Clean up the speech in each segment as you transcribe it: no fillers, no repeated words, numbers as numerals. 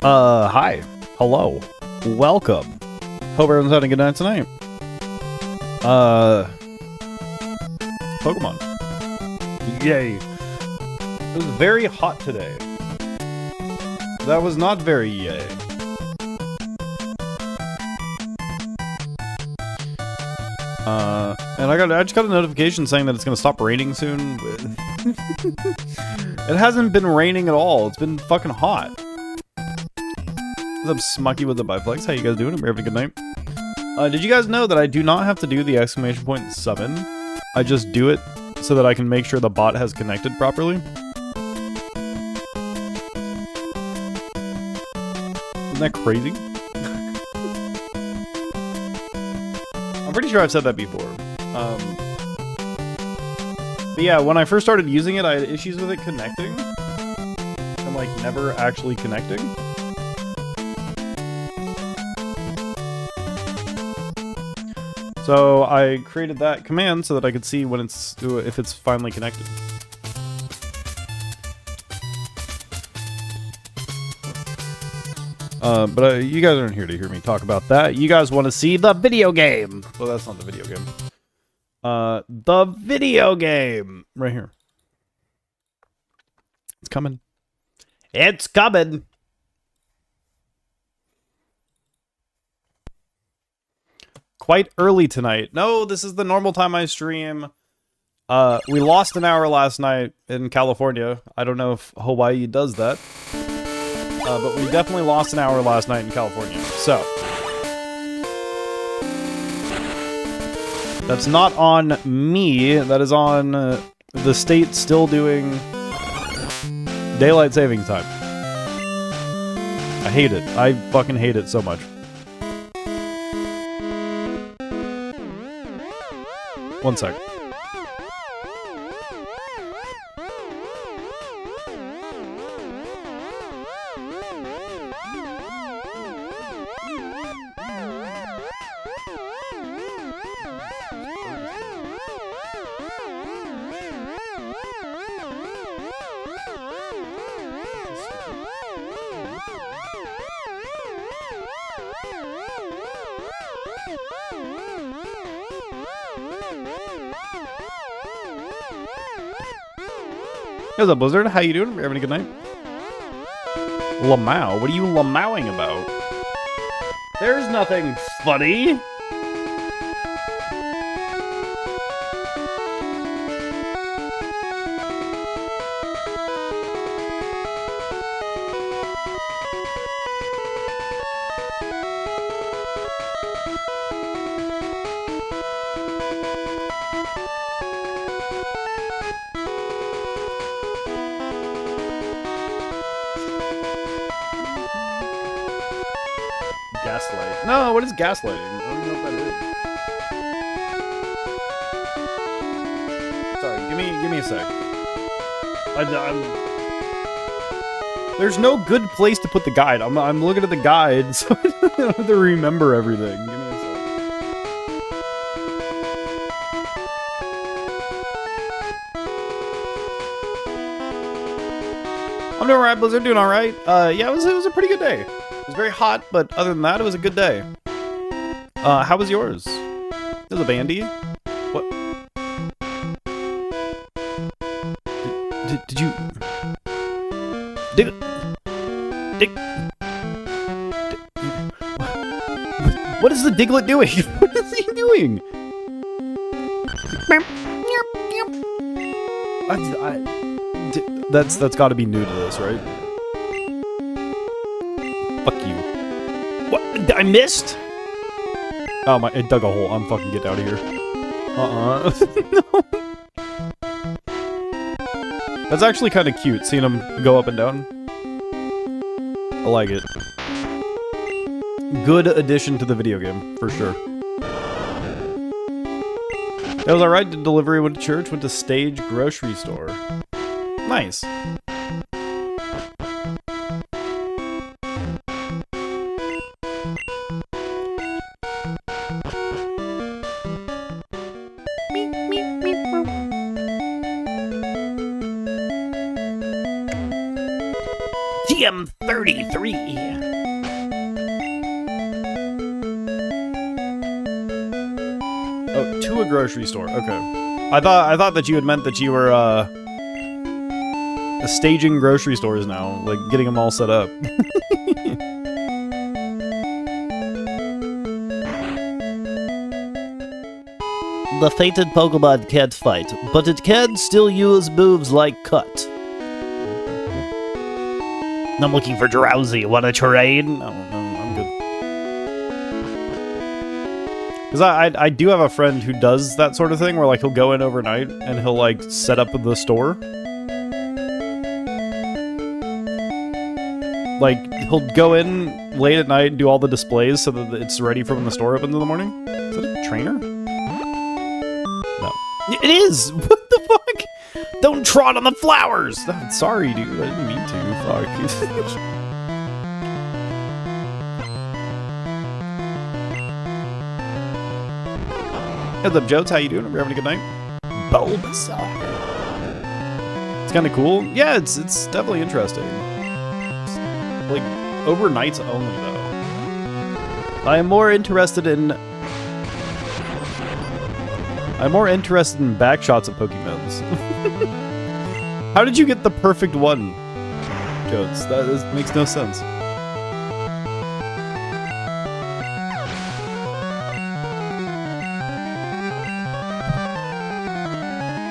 Hi. Hello. Welcome. Hope everyone's having a good night tonight. Pokemon. Yay. It was very hot today. That was not very yay. And I just got a notification saying that it's gonna stop raining soon. It hasn't been raining at all. It's been fucking hot. What's up, Smucky with the Biflex? How you guys doing? We're having a good night. Did you guys know that I do not have to do the exclamation point summon? I just do it so that I can make sure the bot has connected properly. Isn't that crazy? I'm pretty sure I've said that before. But yeah, when I first started using it, I had issues with it connecting. And like never actually connecting. So I created that command so that I could see when if it's finally connected. But you guys aren't here to hear me talk about that. You guys want to see the video game. Well, that's not the video game. The video game right here. It's coming. It's coming. Quite early tonight. No, this is the normal time I stream. We lost an hour last night in California. I don't know if Hawaii does that. But we definitely lost an hour last night in California. So. That's not on me. That is on the state still doing daylight savings time. I hate it. I fucking hate it so much. One sec. What's up, Blizzard? How you doing? You're having a good night? Lamau? What are you lamowing about? There's nothing funny. Gaslight. No, what is gaslighting? I don't know what that is. Sorry, give me a sec. There's no good place to put the guide. I'm looking at the guide, so I don't have to remember everything. Give me a sec. I'm doing alright, Blizzard. Doing alright. Yeah, it was a pretty good day. It was very hot, but other than that, it was a good day. How was yours? It was a bandy? What? Did you... What is the Diglett doing? What is he doing? That's got to be new to this, right? Fuck you. What? I missed? Oh my, it dug a hole. I'm fucking getting out of here. No. That's actually kind of cute, seeing him go up and down. I like it. Good addition to the video game, for sure. It was alright. Did delivery, went to church, went to Stage grocery store. Nice. TM33. Oh, to a grocery store. Okay. I thought that you had meant that you were staging grocery stores now, like getting them all set up. The fated Pokemon can't fight, but it can still use moves like Cut. I'm looking for Drowsy. Want to trade? No, I'm good. Because I do have a friend who does that sort of thing, where like he'll go in overnight and he'll like set up the store. Like he'll go in late at night and do all the displays so that it's ready for when the store opens in the morning. Is that a trainer? No. It is! What the fuck? Don't trot on the flowers! Oh, sorry, dude. I didn't mean to. Fuck. What's up, Jotes? How you doing? Are we having a good night? Bulbasaur. It's kind of cool. Yeah, it's definitely interesting. Like, overnights only, though. I am more interested in backshots of Pokemons. How did you get the perfect one, Jones? That makes no sense.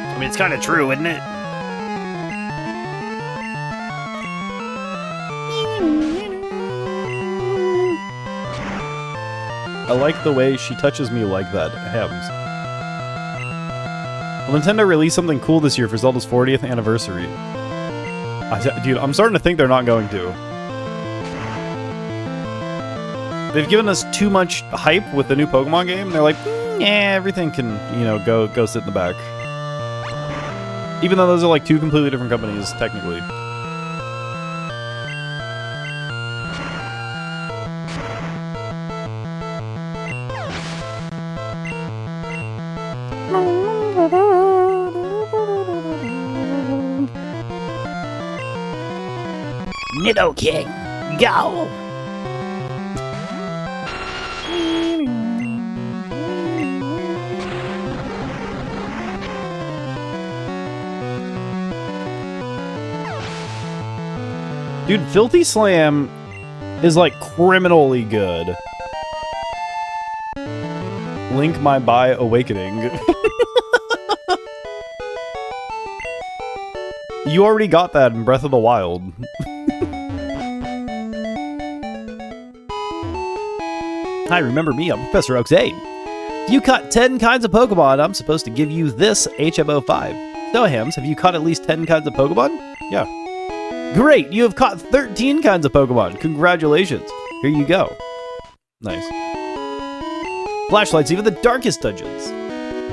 I mean, it's kind of true, isn't it? I like the way she touches me like that, Hems. Will Nintendo release something cool this year for Zelda's 40th anniversary? Dude, I'm starting to think they're not going to. They've given us too much hype with the new Pokemon game. They're like, yeah, everything can, you know, go sit in the back. Even though those are like two completely different companies, technically. Nidoking, go! Dude, Filthy Slam is like criminally good. Link my by awakening. You already got that in Breath of the Wild. Hi, remember me? I'm Professor Oaks 8. If you caught 10 kinds of Pokemon, I'm supposed to give you this HMO5. So, Hams, have you caught at least 10 kinds of Pokemon? Yeah. Great! You have caught 13 kinds of Pokemon. Congratulations. Here you go. Nice. Flashlights, even the darkest dungeons.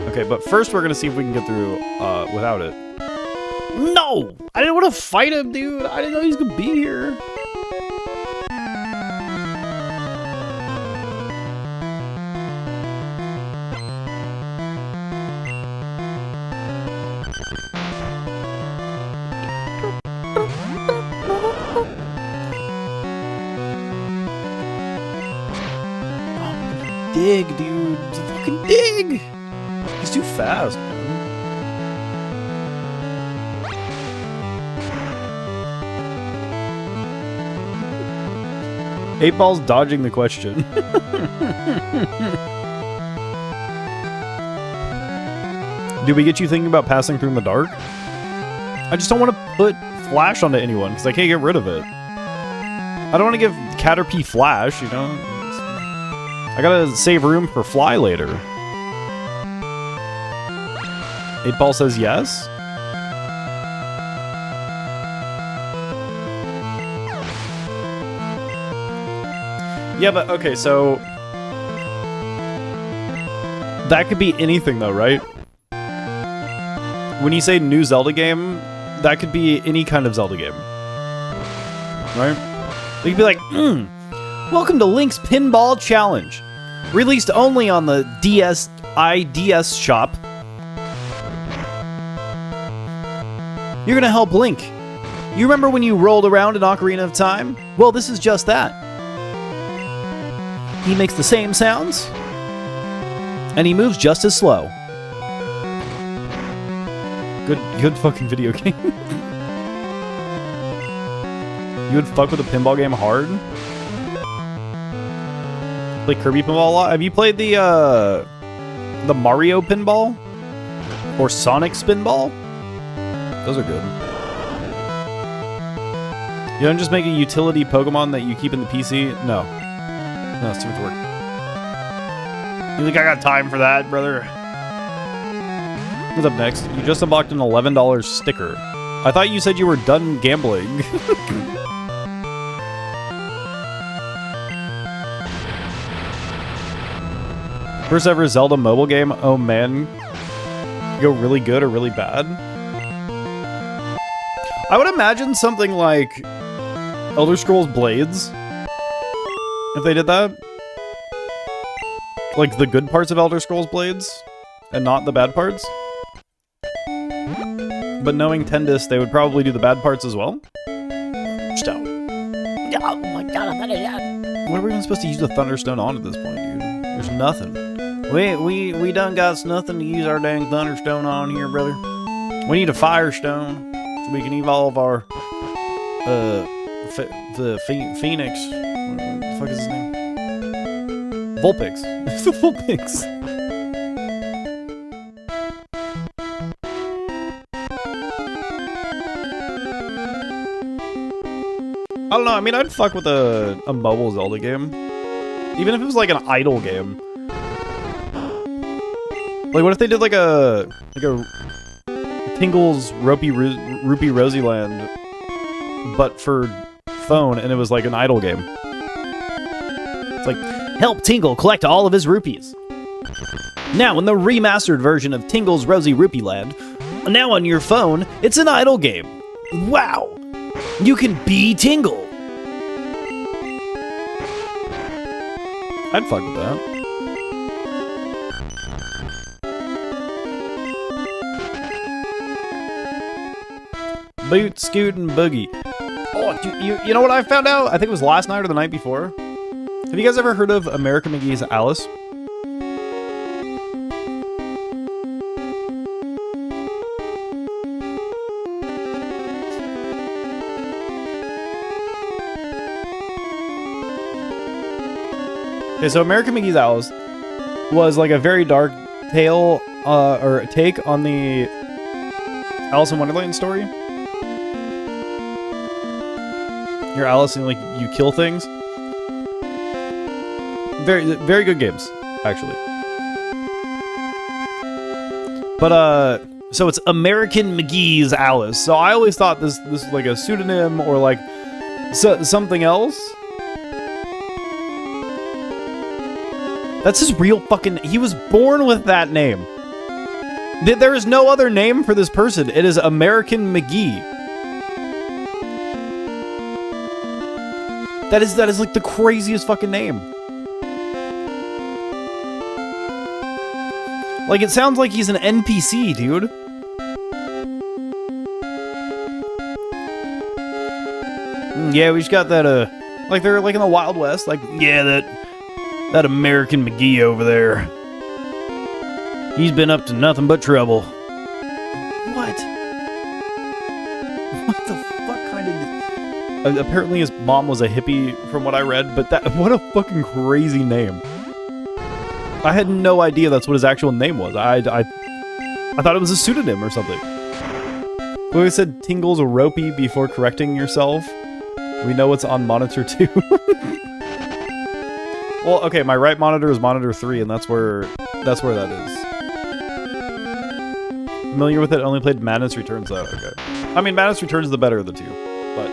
Okay, but first we're gonna see if we can get through without it. No! I didn't want to fight him, dude. I didn't know he was gonna be here. Dig, dude. It's a fucking dig. He's too fast, man. 8-Ball's dodging the question. Did we get you thinking about passing through in the dark? I just don't want to put Flash onto anyone because I can't get rid of it. I don't want to give Caterpie Flash, you know? I gotta save room for Fly later. 8-Ball says yes? Yeah, but okay, so that could be anything though, right? When you say new Zelda game, that could be any kind of Zelda game. Right? They could be like, welcome to Link's Pinball Challenge. Released only on the IDS shop. You're gonna help Link You remember when you rolled around in Ocarina of Time? Well, this is just that. He makes the same sounds, and he moves just as slow. Good fucking video game. You would fuck with a pinball game hard? Play Kirby pinball a lot? Have you played the Mario pinball? Or Sonic spinball? Those are good. You don't just make a utility Pokemon that you keep in the PC? No. No, it's too much work. You think I got time for that, brother? What's up next? You just unlocked an $11 sticker. I thought you said you were done gambling. First ever Zelda mobile game? Oh man. Go really good or really bad? I would imagine something like Elder Scrolls Blades. If they did that. Like the good parts of Elder Scrolls Blades and not the bad parts. But knowing Tendis, they would probably do the bad parts as well. Stone. Oh my god, I'm what are we even supposed to use the Thunderstone on at this point, dude? There's nothing. We done got nothing to use our dang Thunderstone on here, brother. We need a Firestone so we can evolve our the Phoenix. What the fuck is his name? Vulpix. It's the Vulpix. I don't know. I mean, I'd fuck with a mobile Zelda game, even if it was like an idle game. Like, what if they did like a Tingle's Rupee Rosie Land, but for phone, and it was like an idle game. It's like, help Tingle collect all of his rupees. Now in the remastered version of Tingle's Rosy Rupee Land, now on your phone, it's an idle game. Wow! You can be Tingle! I'd fuck with that. Boot, Scoot, and Boogie. Oh, you know what I found out? I think it was last night or the night before. Have you guys ever heard of American McGee's Alice? Okay, so American McGee's Alice was like a very dark tale, or take on the Alice in Wonderland story. You're Alice and like you kill things. Very, very good games, actually. But so it's American McGee's Alice. So I always thought this was like a pseudonym or like something else. That's his real fucking... He was born with that name. There is no other name for this person. It is American McGee. That is like the craziest fucking name. Like, it sounds like he's an NPC, dude. Yeah, we just got that, like, they're like in the Wild West. Like, yeah, that American McGee over there. He's been up to nothing but trouble. What? What the fuck kind of... Apparently his mom was a hippie from what I read, but what a fucking crazy name. I had no idea that's what his actual name was. I thought it was a pseudonym or something. When we said Tingle's Ropey before correcting yourself, we know it's on monitor 2. Well, okay, my right monitor is monitor 3, and that's where that is. Familiar with it? Only played Madness Returns though. Okay. I mean, Madness Returns is the better of the two, but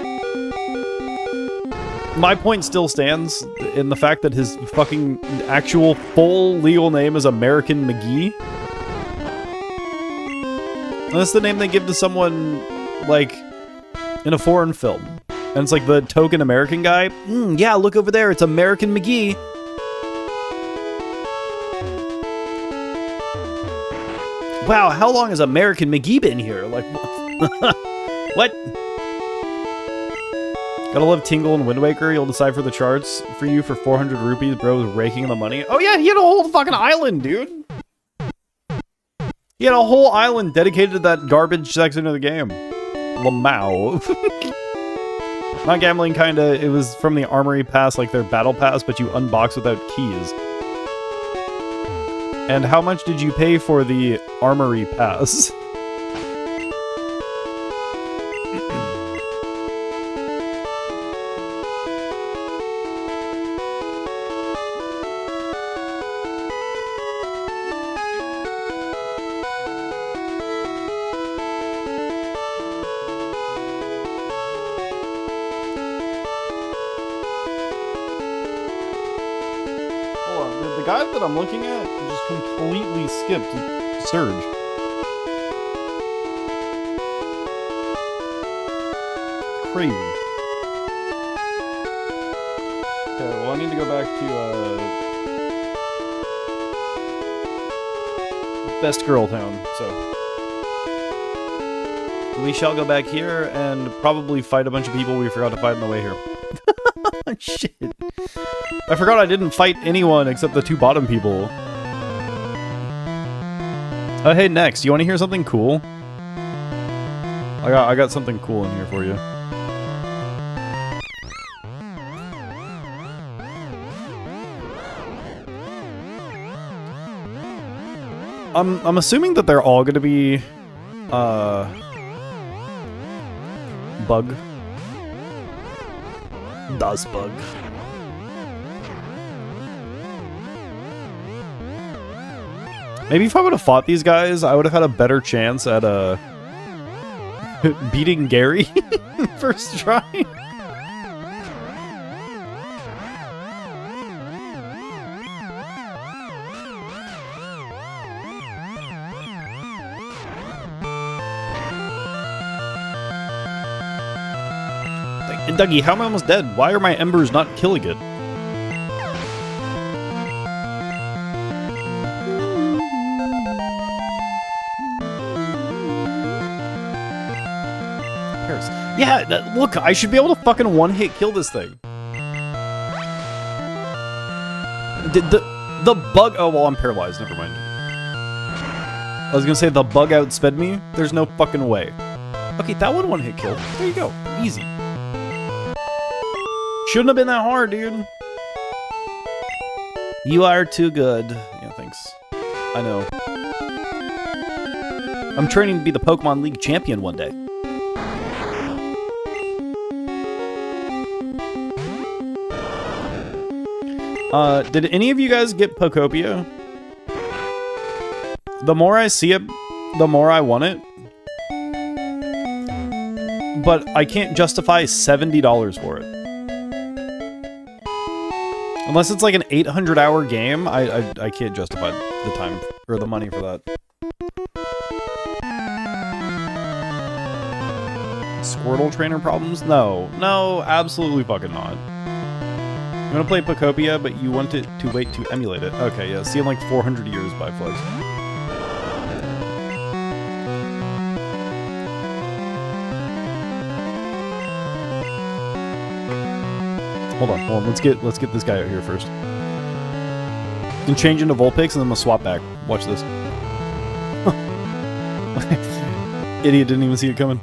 my point still stands in the fact that his fucking actual full legal name is American McGee. And that's the name they give to someone like in a foreign film, and it's like the token American guy. Yeah, look over there. It's American McGee. Wow, how long has American McGee been here? Like, what? Gotta love Tingle and Wind Waker. You'll decipher the charts for you for 400 rupees. Bro was raking the money. Oh yeah, he had a whole fucking island, dude. He had a whole island dedicated to that garbage section of the game. Lamau. Not gambling, kinda. It was from the Armory Pass, like their Battle Pass, but you unbox without keys. And how much did you pay for the Armory Pass? The guy that I'm looking at just completely skipped Surge. Crazy. Okay, well I need to go back to Best Girl Town, so we shall go back here and probably fight a bunch of people we forgot to fight on the way here. Shit. I forgot I didn't fight anyone except the two bottom people. Oh, hey, next. You want to hear something cool? I got something cool in here for you. I'm assuming that they're all gonna be bug. Das Bug. Maybe if I would have fought these guys, I would have had a better chance at beating Gary first try. Dougie, how am I almost dead? Why are my embers not killing it? Paris. Yeah, look, I should be able to fucking one-hit kill this thing. The bug... Oh, well, I'm paralyzed. Never mind. I was gonna say the bug outsped me. There's no fucking way. Okay, that one-hit kill. There you go. Easy. Shouldn't have been that hard, dude. You are too good. Yeah, thanks. I know. I'm training to be the Pokemon League champion one day. Did any of you guys get Pokopia? The more I see it, the more I want it. But I can't justify $70 for it. Unless it's like an 800-hour game, I can't justify the time or the money for that. Squirtle trainer problems? No, absolutely fucking not. You want to play Pokopia, but you want it to wait to emulate it. Okay, yeah, see in like 400 years by Flex. Hold on, let's get this guy out here first. You can change into Vulpix and then I'm gonna swap back. Watch this. Idiot didn't even see it coming.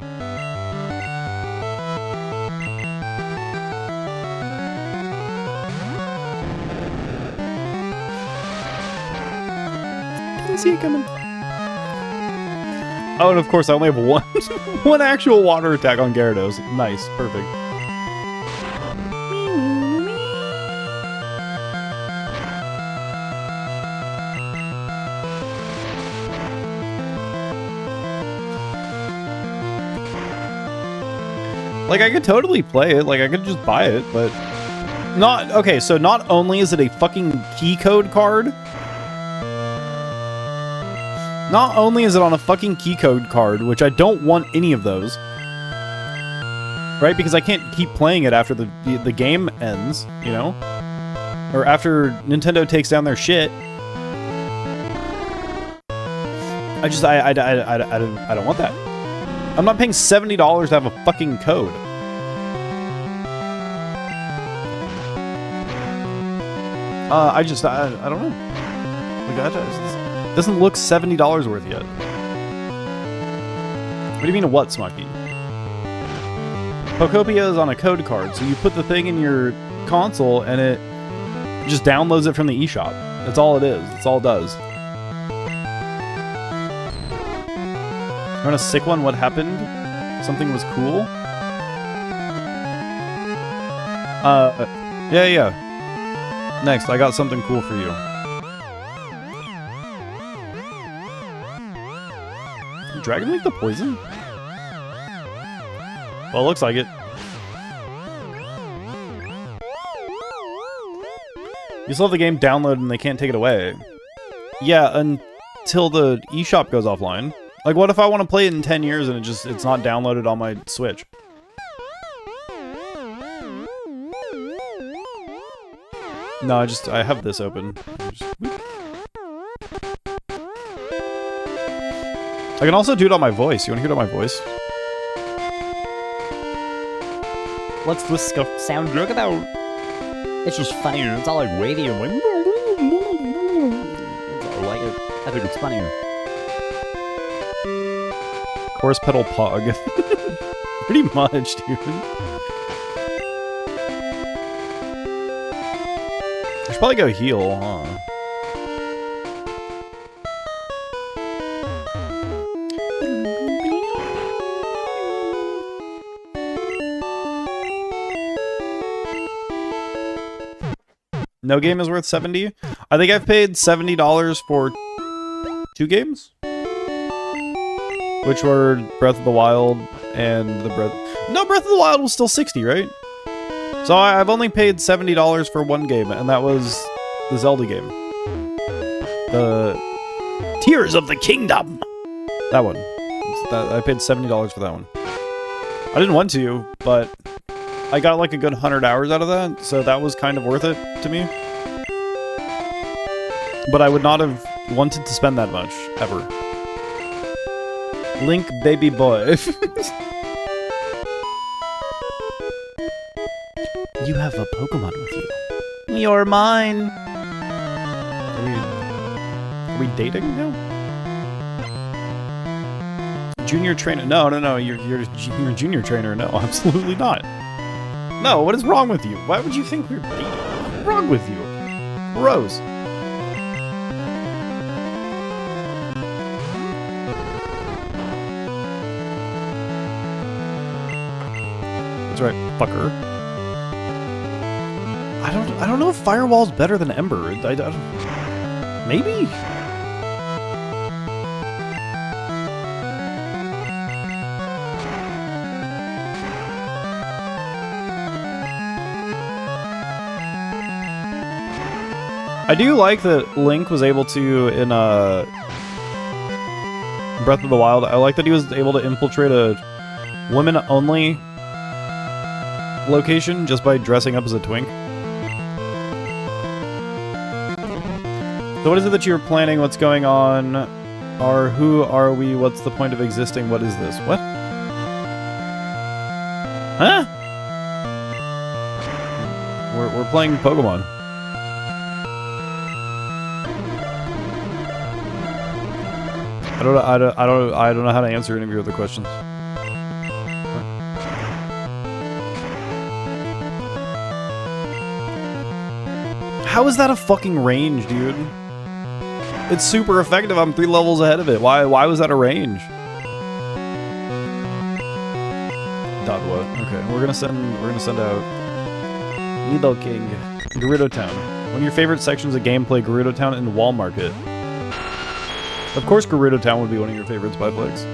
Didn't see it coming. Oh, and of course I only have one actual water attack on Gyarados. Nice, perfect. Like, I could totally play it, like, I could just buy it, but... Not... Okay, so not only is it a fucking key code card... Not only is it on a fucking key code card, which I don't want any of those... Right? Because I can't keep playing it after the game ends, you know? Or after Nintendo takes down their shit. I don't want that. I'm not paying $70 to have a fucking code. I don't know. Like, it doesn't look $70 worth yet. What do you mean, what, Smucky? Pokopia is on a code card, so you put the thing in your console and it just downloads it from the eShop. That's all it is. That's all it does. You want a sick one? What happened? Something was cool? Yeah. Next, I got something cool for you. Did Dragon League the poison? Well, it looks like it. You still have the game downloaded and they can't take it away. Yeah, until the eShop goes offline. Like, what if I want to play it in 10 years and it's not downloaded on my Switch? No, I have this open. I can also do it on my voice. You want to hear it on my voice? What's this sound joke about? It's just funnier. It's all like radio. Like, I think it's funnier. Chorus pedal pog. Pretty much, dude. I should probably go heal, huh? No game is worth 70. I think I've paid $70 for 2 games, which were Breath of the Wild and Breath of the Wild was still 60, right? So I've only paid $70 for 1 game, and that was the Zelda game, the Tears of the Kingdom. That one. I paid $70 for that one. I didn't want to, but I got like a good 100 hours out of that, so that was kind of worth it to me. But I would not have wanted to spend that much, ever. Link baby boy. You have a Pokemon with you. You're mine. Are we dating now? Junior trainer? No. You're a junior trainer. No, absolutely not. No, what is wrong with you? Why would you think we're dating? What's wrong with you? Rose. That's right, fucker. I don't know if Firewall's better than Ember. I don't... Maybe? I do like that Link was able to, in Breath of the Wild, I like that he was able to infiltrate a women-only location just by dressing up as a twink. So what is it that you're planning? What's going on? Who are we? What's the point of existing? What is this? What? Huh? We're playing Pokemon. I don't know how to answer any of your other questions. How is that a fucking range, dude? It's super effective. I'm 3 levels ahead of it. Why was that a range? Dot what? Okay, we're gonna send out Nido King, Gerudo Town. One of your favorite sections of gameplay, Gerudo Town and Wall Market. Of course, Gerudo Town would be one of your favorites, Byflex.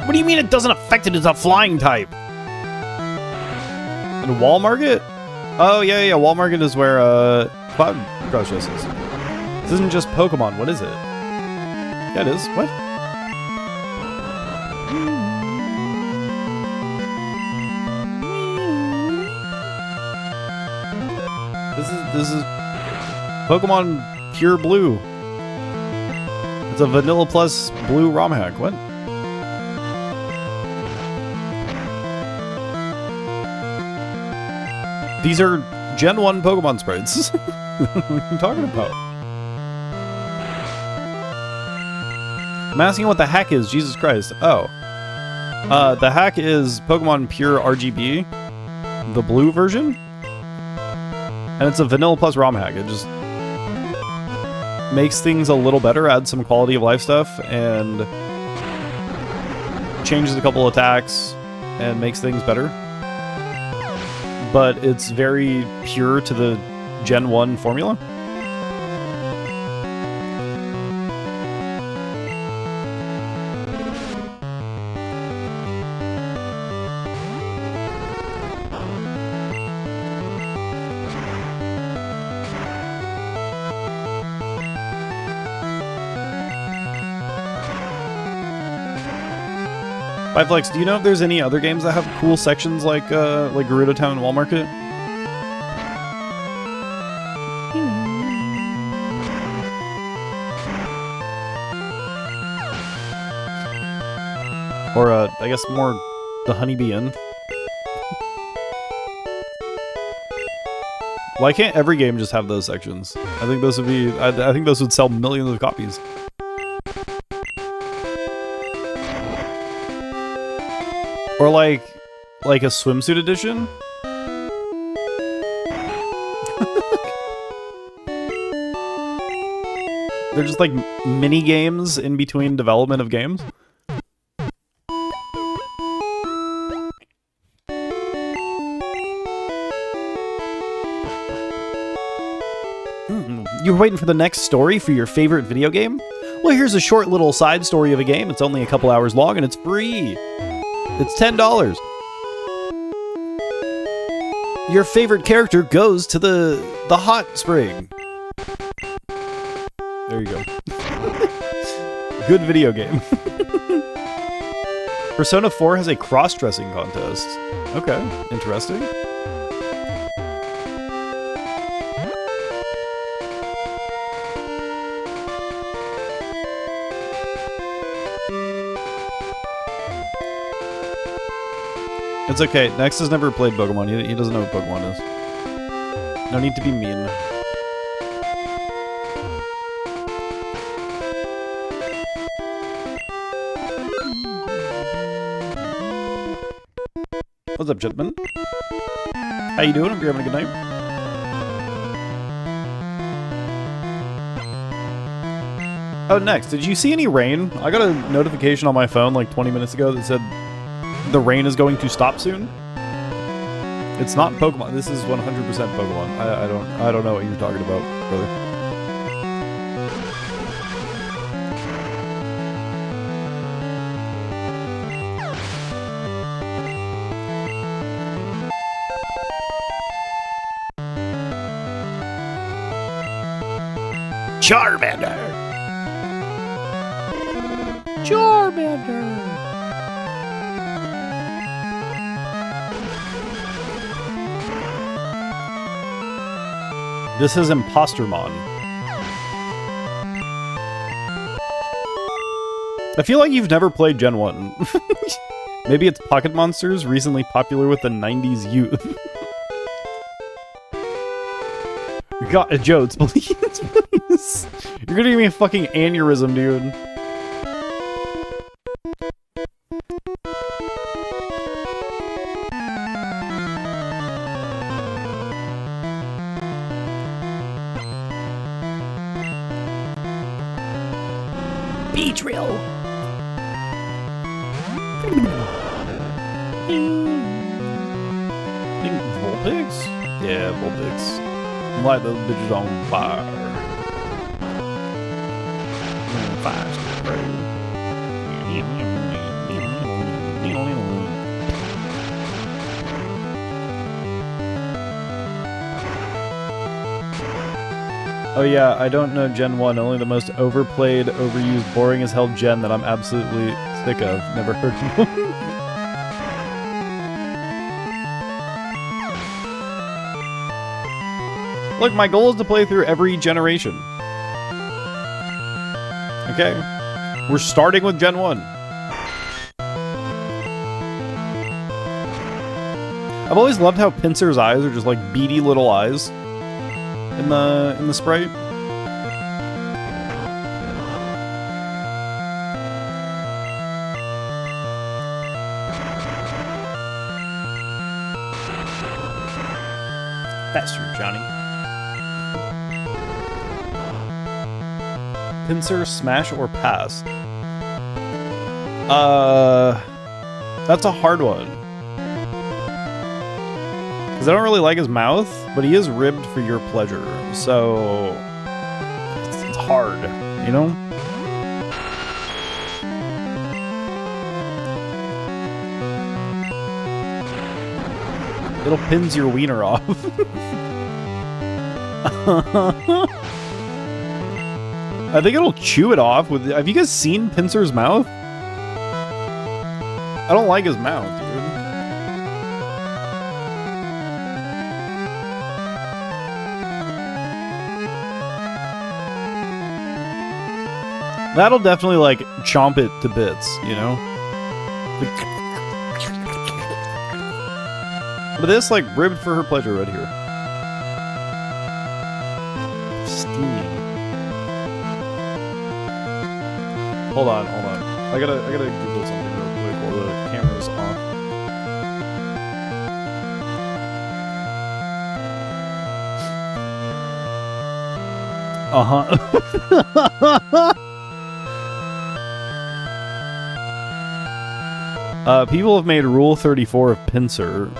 What do you mean it doesn't affect it? It's a flying type. And Wall Market? Oh, yeah, Wall Market is where, Cloud Crush is. This isn't just Pokemon, what is it? Yeah, it is. What? This is Pokemon Pure Blue. It's a Vanilla Plus Blue ROM hack. What? These are Gen 1 Pokemon sprites. What are you talking about? I'm asking what the hack is. Jesus Christ. Oh. The hack is Pokemon PureRGB, the blue version. And it's a vanilla plus ROM hack. It just makes things a little better, adds some quality of life stuff, and changes a couple attacks and makes things better. But it's very pure to the Gen 1 formula. Biflex, do you know if there's any other games that have cool sections like Gerudo Town and Wall Market? Or, I guess more the Honeybee Inn. Why can't every game just have those sections? I think those would be... I think those would sell millions of copies. Or like a swimsuit edition? They're just like mini games in between development of games. You're waiting for the next story for your favorite video game? Well, here's a short little side story of a game. It's only a couple hours long and it's free. It's $10. Your favorite character goes to the hot spring. There you go. Good video game. Persona 4 has a cross-dressing contest. Okay, interesting. It's okay. Nex has never played Pokemon. He doesn't know what Pokemon is. No need to be mean. What's up, gentlemen? How you doing? Hope you're having a good night. Oh, Nex, did you see any rain? I got a notification on my phone like 20 minutes ago that said the rain is going to stop soon. It's not Pokemon. This is 100% Pokemon. I don't know what you're talking about, brother. Charmander! Charmander! This is Impostermon. I feel like you've never played Gen 1. Maybe it's Pocket Monsters, recently popular with the 90s youth. God, Jodes, please, please. You're gonna give me a fucking aneurysm, dude. Beatrill. Vulpix? Yeah, Vulpix. Light those bitches on fire. Fire. Oh yeah, I don't know Gen 1, only the most overplayed, overused, boring as hell gen that I'm absolutely sick of. Never heard of them. Look, my goal is to play through every generation. Okay. We're starting with Gen 1. I've always loved how Pinsir's eyes are just like beady little eyes in the sprite. Faster, Johnny. Pinsir, smash, or pass? That's a hard one. Because I don't really like his mouth, but he is ribbed for your pleasure. So it's hard, you know? It'll pins your wiener off. I think it'll chew it off with... Have you guys seen Pinsir's mouth? I don't like his mouth, dude. That'll definitely, like, chomp it to bits, you know? But this, like, ribbed for her pleasure right here. Steam. Hold on. I gotta Google something real quick while the camera's on. People have made Rule 34 of Pinsir.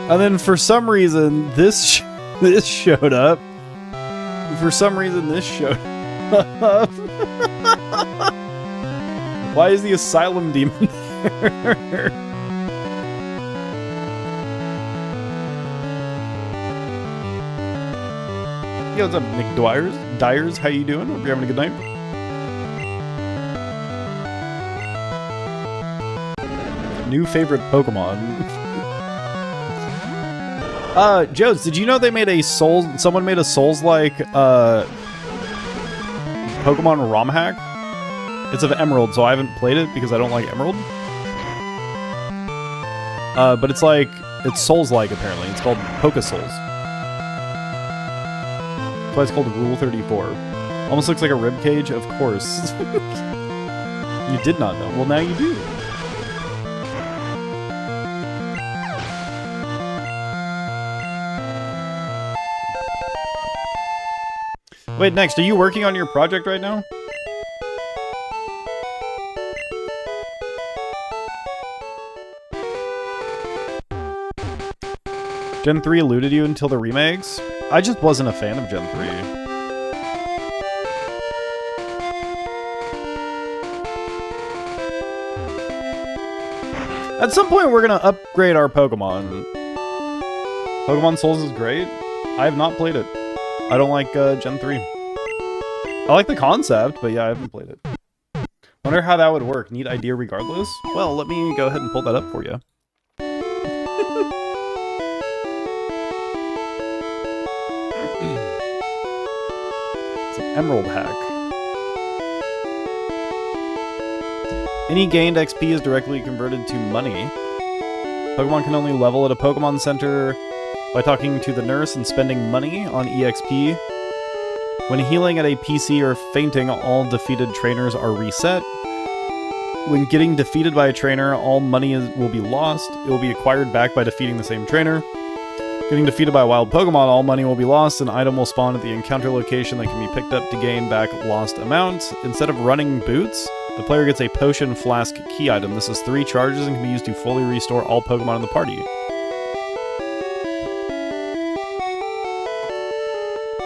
And then for some reason, this showed up. For some reason, this showed up. Why is the asylum demon there? Yo, what's up, Nick Dyers? How you doing? Hope you're having a good night. New favorite Pokemon. Joes, did you know they made a someone made a Souls-like, Pokemon ROM hack? It's of Emerald, so I haven't played it because I don't like Emerald. But it's Souls-like, apparently. It's called Poke-Souls. That's why it's called Rule 34. Almost looks like a ribcage, of course. You did not know. Well, now you do. Wait, next, are you working on your project right now? Gen 3 eluded you until the remakes? I just wasn't a fan of Gen 3. At some point, we're gonna upgrade our Pokemon. Pokemon Souls is great. I have not played it. I don't like Gen 3. I like the concept, but yeah, I haven't played it. Wonder how that would work. Neat idea regardless? Well, let me go ahead and pull that up for you. It's an Emerald hack. Any gained XP is directly converted to money. Pokemon can only level at a Pokemon Center by talking to the nurse and spending money on EXP. When healing at a PC or fainting, all defeated trainers are reset. When getting defeated by a trainer, all money will be lost. It will be acquired back by defeating the same trainer. Getting defeated by a wild Pokemon, all money will be lost. An item will spawn at the encounter location that can be picked up to gain back lost amount. Instead of running boots, the player gets a potion flask key item. This has 3 charges and can be used to fully restore all Pokemon in the party.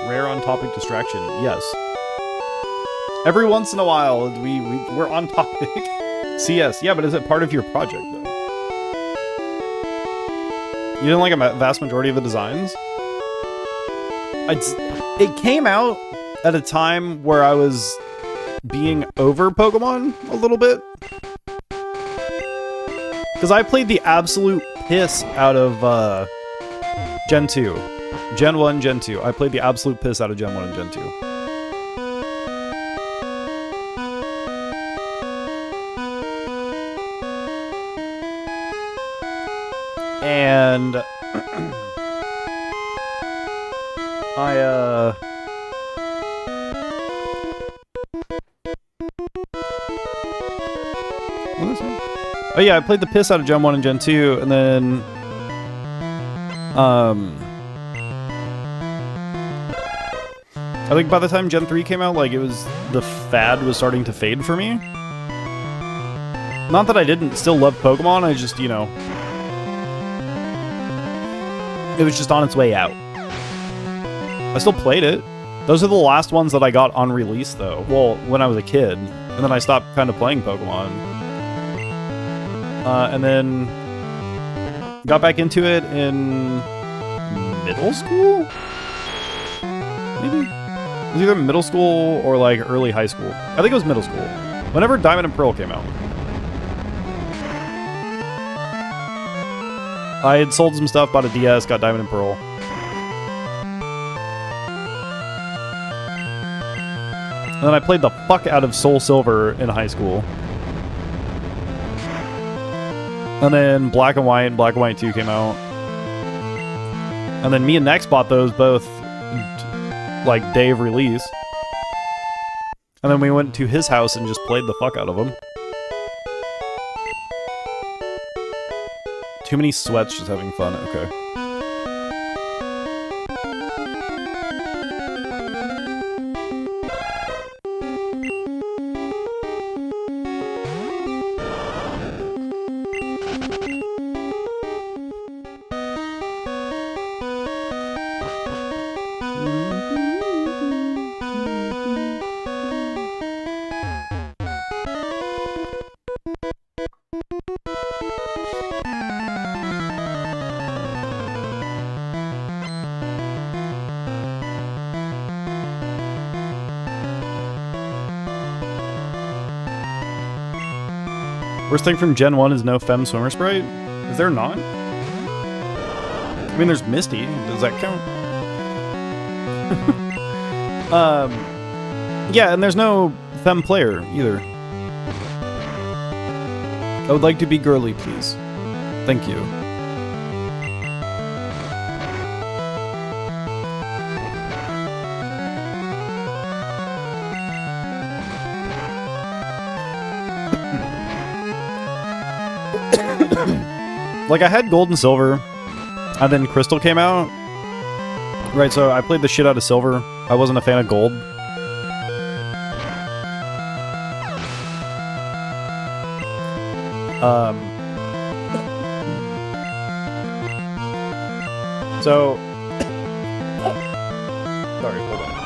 Rare on-topic distraction, yes. Every once in a while, we're on topic. CS, yeah, but is it part of your project, though? You didn't like a vast majority of the designs? It came out at a time where I was being over Pokemon a little bit. Because I played the absolute piss out of Gen 2. Gen 1, Gen 2. I played the absolute piss out of Gen 1 and Gen 2. And what was it? Oh yeah, I played the piss out of Gen 1 and Gen 2, and then I think by the time Gen 3 came out, like, it was, the fad was starting to fade for me. Not that I didn't still love Pokemon, I just, you know, it was just on its way out. I still played it. Those are the last ones that I got on release, though. Well, when I was a kid. And then I stopped kind of playing Pokemon. And then got back into it in middle school? Maybe? It was either middle school or, like, early high school. I think it was middle school. Whenever Diamond and Pearl came out. I had sold some stuff, bought a DS, got Diamond and Pearl. And then I played the fuck out of Soul Silver in high school. And then Black and White 2 came out. And then me and Nex bought those both, like, day of release. And then we went to his house and just played the fuck out of them. Too many sweats just having fun, okay. Worst thing from Gen 1 is no Fem Swimmer Sprite? Is there not? I mean, there's Misty. Does that count? Yeah, and there's no Fem player, either. I would like to be girly, please. Thank you. Like, I had Gold and Silver, and then Crystal came out. Right, so I played the shit out of Silver. I wasn't a fan of Gold. So... Sorry, hold on.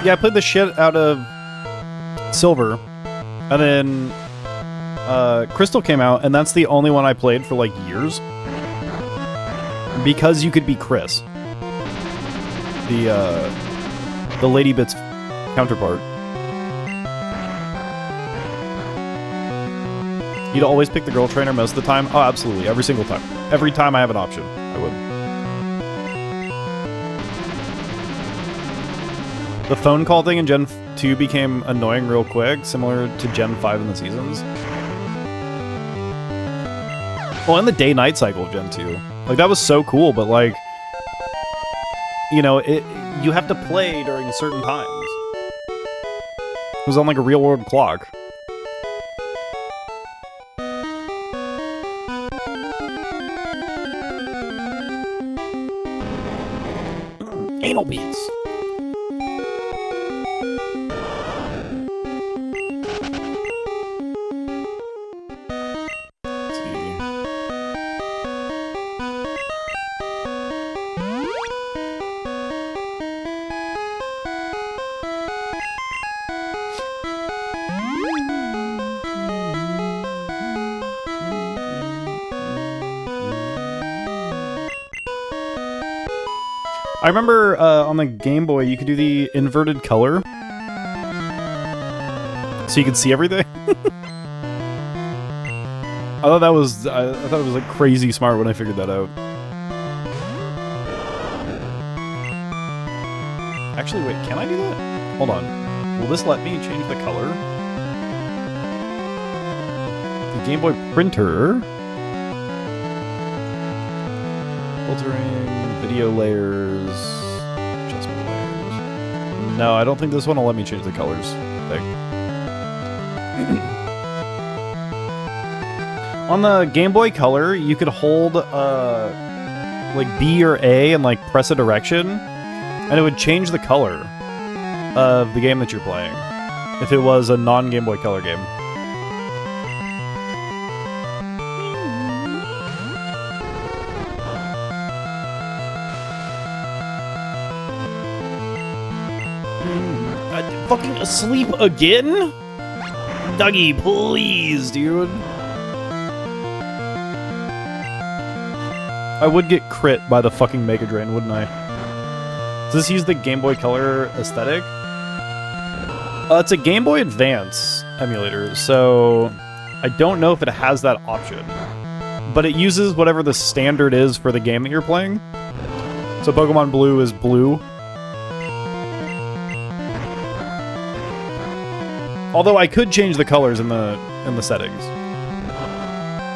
Yeah, I played the shit out of Silver, and then Crystal came out, and that's the only one I played for like years. Because you could be Chris, the Lady Bits counterpart. You'd always pick the girl trainer most of the time. Oh, absolutely, every single time. Every time I have an option, I would. The phone call thing in Gen 2 became annoying real quick, similar to Gen 5 in the seasons. Well, and the day-night cycle of Gen 2. Like, that was so cool, but, like, you know, you have to play during certain times. It was on, like, a real-world clock. Anal beads. I remember on the Game Boy you could do the inverted color, so you could see everything. I thought it was like crazy smart when I figured that out. Actually, wait, can I do that? Hold on. Will this let me change the color? The Game Boy printer. Filtering, video layers, adjustment layers. No, I don't think this one will let me change the colors thing. On the Game Boy Color, you could hold like B or A and like press a direction, and it would change the color of the game that you're playing if it was a non-Game Boy Color game. Fucking asleep again? Dougie, please, dude. I would get crit by the fucking Mega Drain, wouldn't I? Does this use the Game Boy Color aesthetic? It's a Game Boy Advance emulator, so I don't know if it has that option. But it uses whatever the standard is for the game that you're playing. So Pokemon Blue is blue. Although I could change the colors in the settings.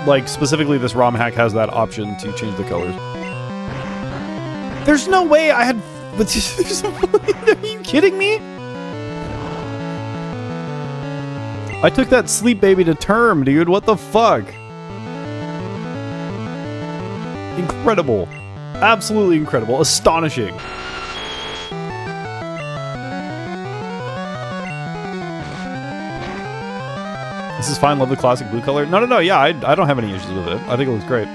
Like, specifically this ROM hack has that option to change the colors. There's no way I had... Are you kidding me? I took that Sleep Baby to term, dude. What the fuck? Incredible. Absolutely incredible. Astonishing. This is fine. Love the classic blue color. No. Yeah, I don't have any issues with it. I think it looks great.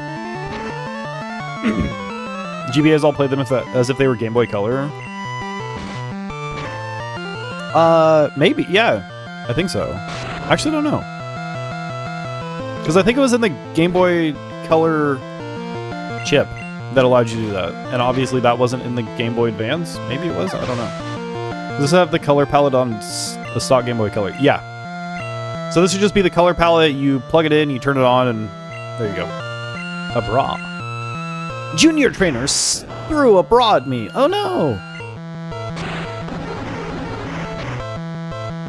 GBA's all played them as if they were Game Boy Color. Maybe. Yeah, I think so. I actually don't know. Because I think it was in the Game Boy Color chip that allowed you to do that. And obviously that wasn't in the Game Boy Advance. Maybe it was? I don't know. Does this have the color palette on the stock Game Boy Color? Yeah. So this would just be the color palette. You plug it in, you turn it on, and there you go. A bra. Junior trainers threw a bra at me. Oh no!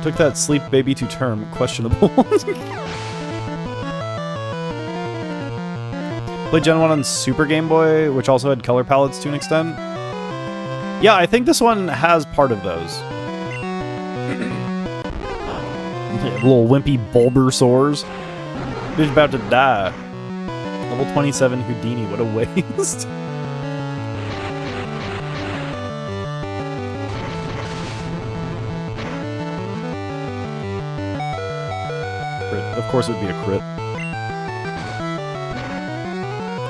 Took that Sleep Baby to term. Questionable. Played Gen 1 on Super Game Boy, which also had color palettes to an extent. Yeah, I think this one has part of those. Little wimpy Bulbasaurs. Dude's about to die. Level 27 Houdini, what a waste. Crit. Of course it would be a crit.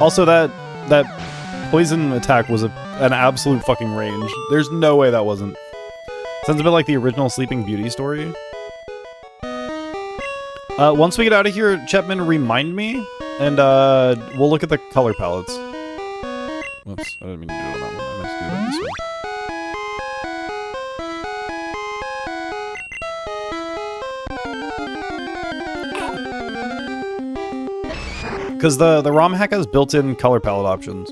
Also, that poison attack was an absolute fucking range. There's no way that wasn't. Sounds a bit like the original Sleeping Beauty story. Once we get out of here, Chapman, remind me, and we'll look at the color palettes. Whoops, I didn't mean to do it on that one. I meant to do it on this one. Because the ROM hack has built-in color palette options.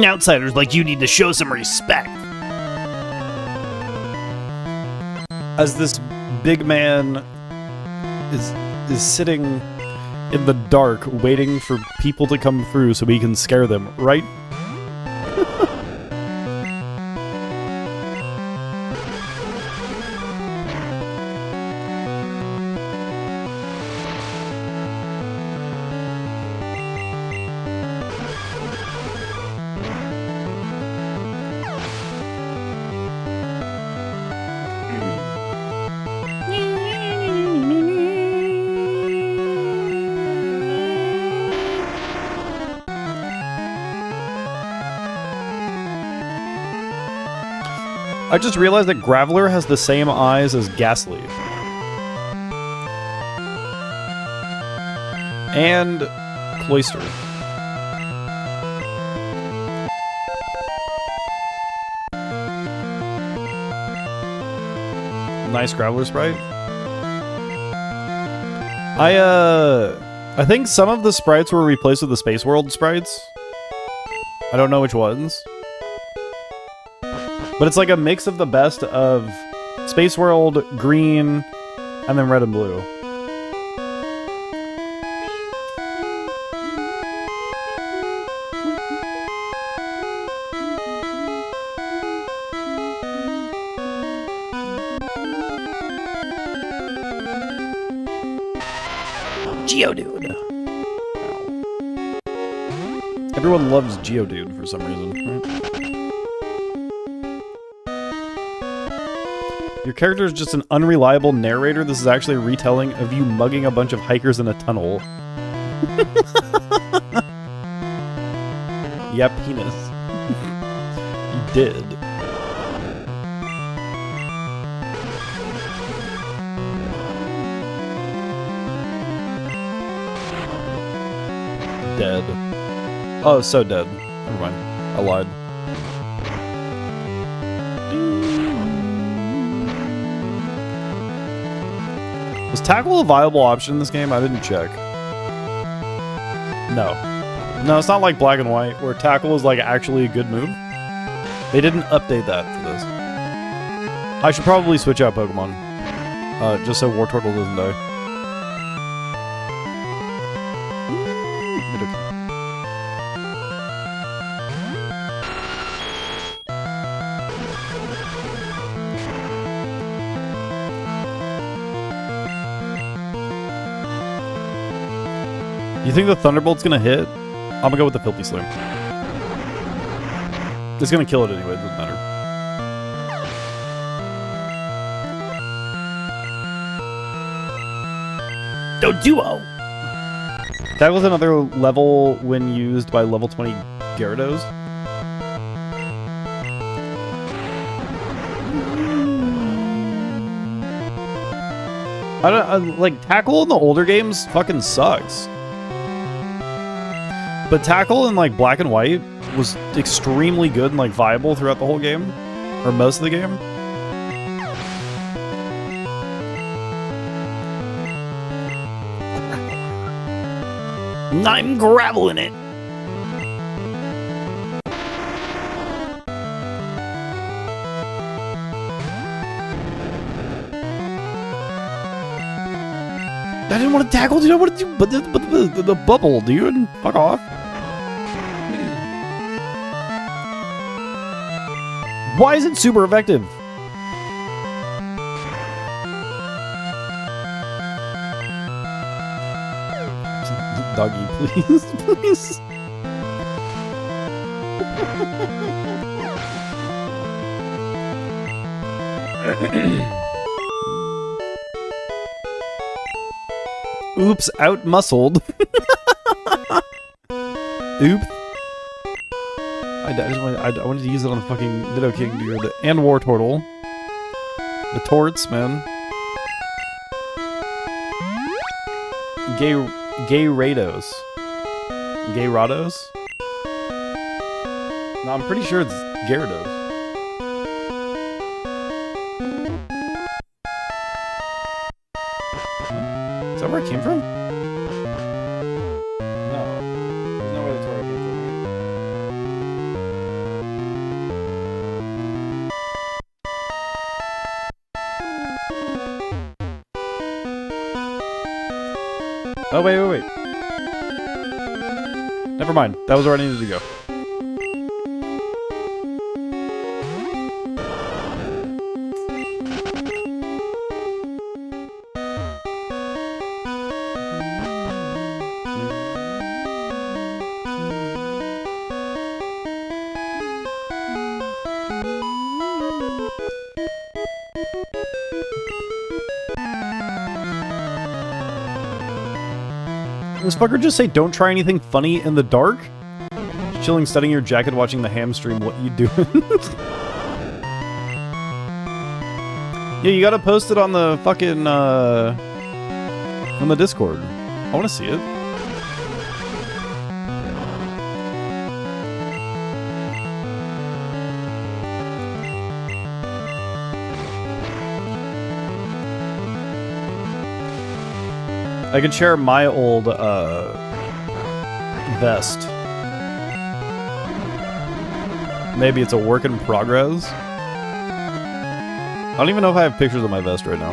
Outsiders like you need to show some respect. As this big man is sitting in the dark waiting for people to come through so he can scare them, right? I just realized that Graveler has the same eyes as Ghastly. And Cloyster. Nice Graveler sprite. I think some of the sprites were replaced with the Space World sprites. I don't know which ones. But it's like a mix of the best of Space World, green, and then red and blue. Geodude. Everyone loves Geodude for some reason, right? Your character is just an unreliable narrator. This is actually a retelling of you mugging a bunch of hikers in a tunnel. Yeah, penis. You did. Dead. Oh, so dead. Never mind. I lied. Was tackle a viable option in this game? I didn't check. No. No, it's not like Black and White, where tackle is like actually a good move. They didn't update that for this. I should probably switch out Pokemon. Just so War Turtle doesn't die. You think the Thunderbolt's gonna hit? I'm gonna go with the Filthy Slam. It's gonna kill it anyway, it doesn't matter. Doduo! That was another level when used by level 20 Gyarados. Like, tackle in the older games fucking sucks. But tackle in like Black and White was extremely good and like viable throughout the whole game, or most of the game. I'm graveling it. I didn't want to tackle, dude. I want to do but the bubble, dude. Fuck off. Why is it super effective? Doggy, please, please. Oops, out-muscled. Oop. I wanted to use it on the fucking Nidoking, dude. And War Turtle. The Torts, man. Gay Rados. Gay Rados? No, I'm pretty sure it's Gyarados. Is that where it came from? No. There's no way that's where it came from. Oh, wait. Never mind. That was where I needed to go. This fucker just say don't try anything funny in the dark? Chilling, studying your jacket, watching the ham stream, what you doing? Yeah, you gotta post it on the fucking, on the Discord. I wanna see it. I could share my old, vest. Maybe it's a work in progress. I don't even know if I have pictures of my vest right now.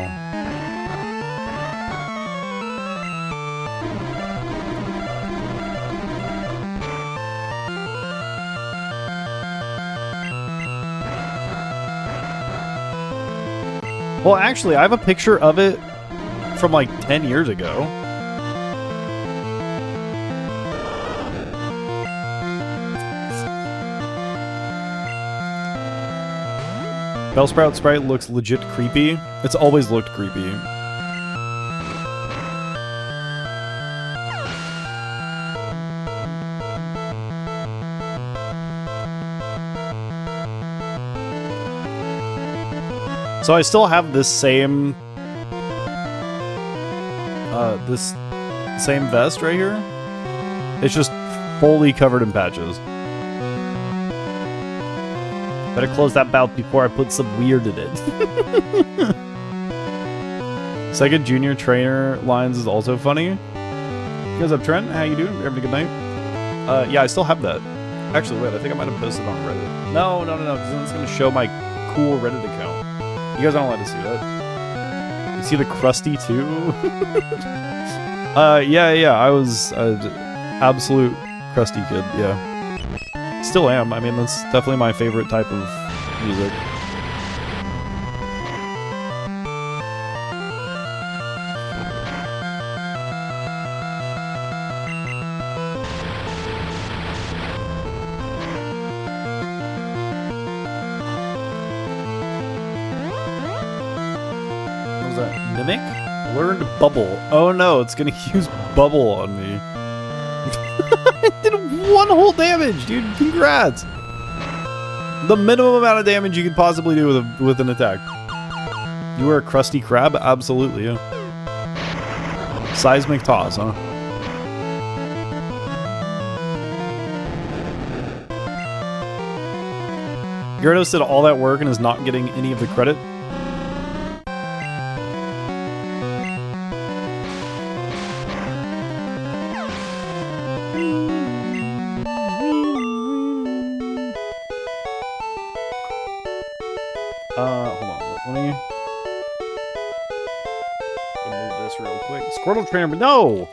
Well, actually, I have a picture of it from like 10 years ago. Bellsprout sprite looks legit creepy. It's always looked creepy. So I still have this same vest right here. It's just fully covered in patches. Better close that bout before I put some weird in it. Second junior trainer lines is also funny. You guys up, Trent? How you doing? Having a good night? Yeah, I still have that. Actually, wait, I think I might have posted it on Reddit. No, because then it's going to show my cool Reddit account. You guys aren't allowed to see that. You see the crusty too? Yeah, I was an absolute crusty kid, yeah. Still am. I mean, that's definitely my favorite type of music. What was that? Mimic? Learned Bubble. Oh no, it's gonna use Bubble on me. It did 1 whole damage, dude. Congrats. The minimum amount of damage you could possibly do with an attack. You were a crusty crab? Absolutely, yeah. Seismic toss, huh? Gyarados did all that work and is not getting any of the credit. Hold on. Let me move this real quick. Squirtle trainer, but no!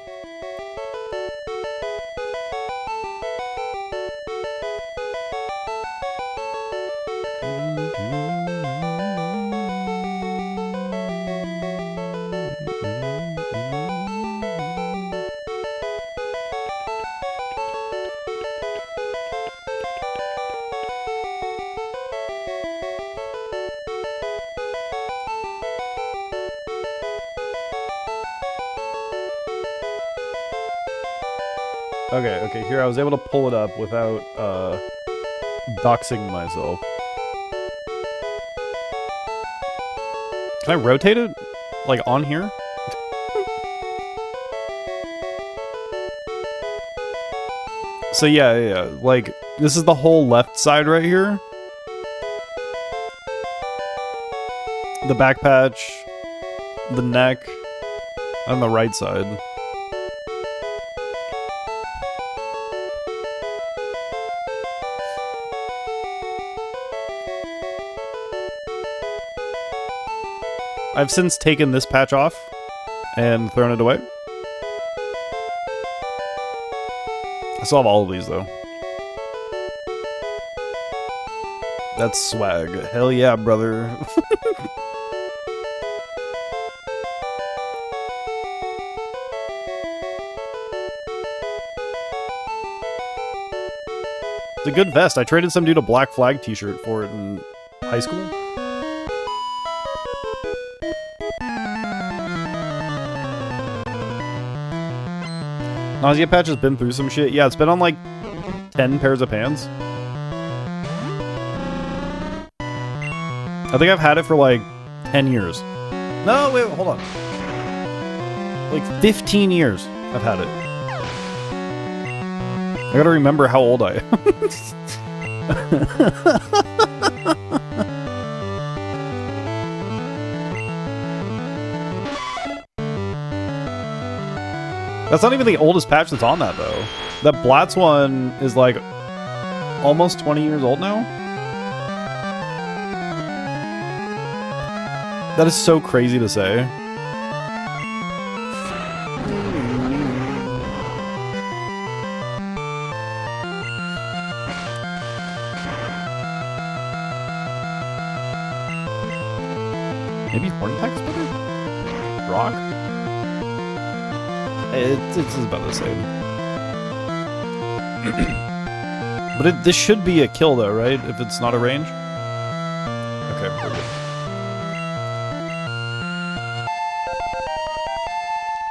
Okay, here I was able to pull it up without doxing myself. Can I rotate it? Like on here? So yeah, like this is the whole left side right here. The back patch, the neck, and the right side. I've since taken this patch off and thrown it away. I still have all of these though. That's swag. Hell yeah, brother. It's a good vest. I traded some dude a Black Flag t-shirt for it in high school. Nausea patch has been through some shit. Yeah, it's been on like 10 pairs of pants. I think I've had it for like 10 years. No, wait, hold on. Like 15 years I've had it. I gotta remember how old I am. That's not even the oldest patch that's on that, though. That Blatz one is like almost 20 years old now. That is so crazy to say. Maybe Hornpeck's better? Rock? It's about the same. But this should be a kill though, right? If it's not a range? Okay, we're good.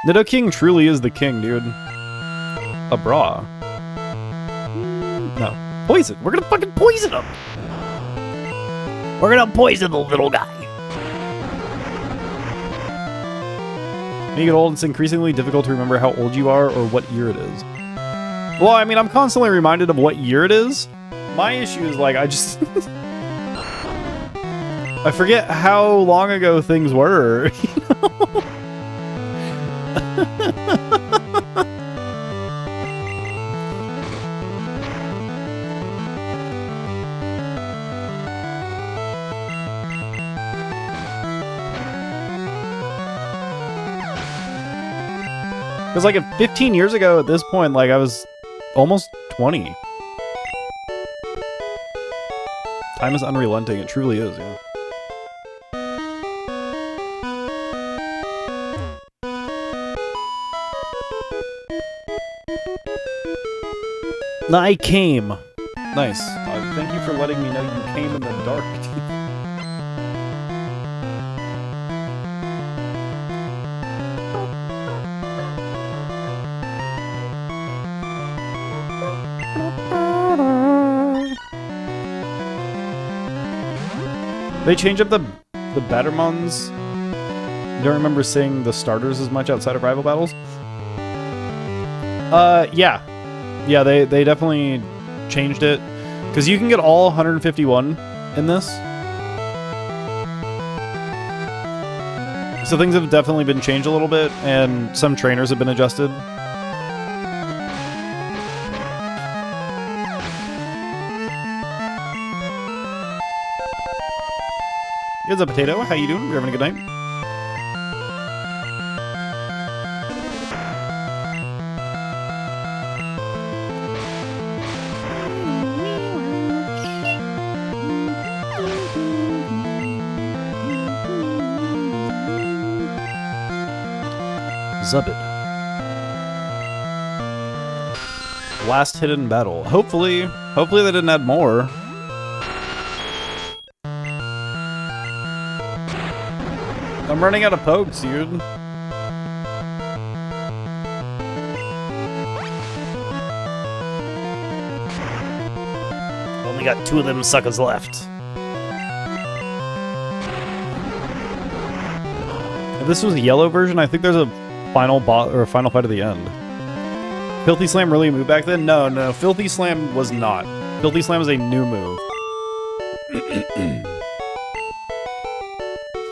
Nidoking truly is the king, dude. A bra. No. Poison! We're gonna fucking poison him! We're gonna poison the little guy. When you get old, it's increasingly difficult to remember how old you are or what year it is. Well, I mean, I'm constantly reminded of what year it is. My issue is, like, I just... I forget how long ago things were, you know? Because, like, 15 years ago at this point, like, I was almost 20. Time is unrelenting. It truly is, yeah. I came. Nice. Thank you for letting me know you came in the dark. They change up the Battermons. You don't remember seeing the starters as much outside of rival battles? Yeah. Yeah, they definitely changed it. Because you can get all 151 in this. So things have definitely been changed a little bit, and some trainers have been adjusted. Here's a potato. How you doing? We're having a good night. Zubbit. Last hidden battle. Hopefully they didn't add more. I'm running out of pokes, dude. Only got 2 of them suckers left. If this was a yellow version, I think there's a final boss or a final fight at the end. Filthy Slam really moved back then? No. Filthy Slam was not. Filthy Slam is a new move.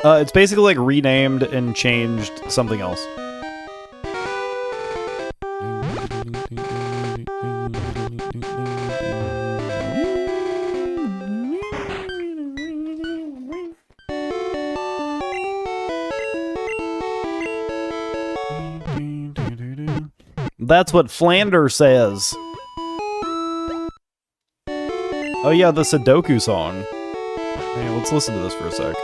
It's basically like renamed and changed something else. That's what Flander says. Oh yeah, the Sudoku song. Hey, let's listen to this for a sec.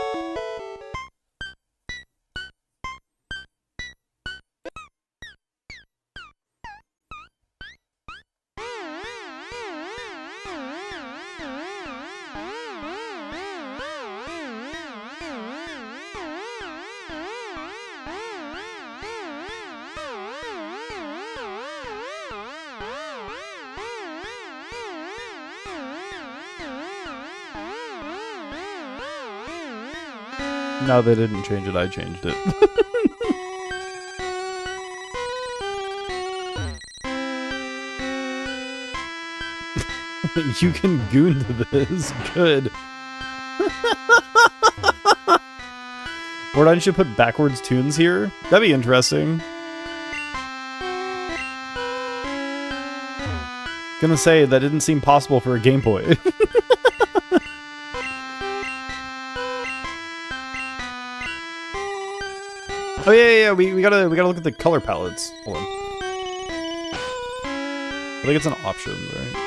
No, they didn't change it. I changed it. You can goon to this. Good. Mordine should put backwards tunes here. That'd be interesting. Gonna say, that didn't seem possible for a Game Boy. Oh yeah, we gotta look at the color palettes. Hold on. I think it's an options, right?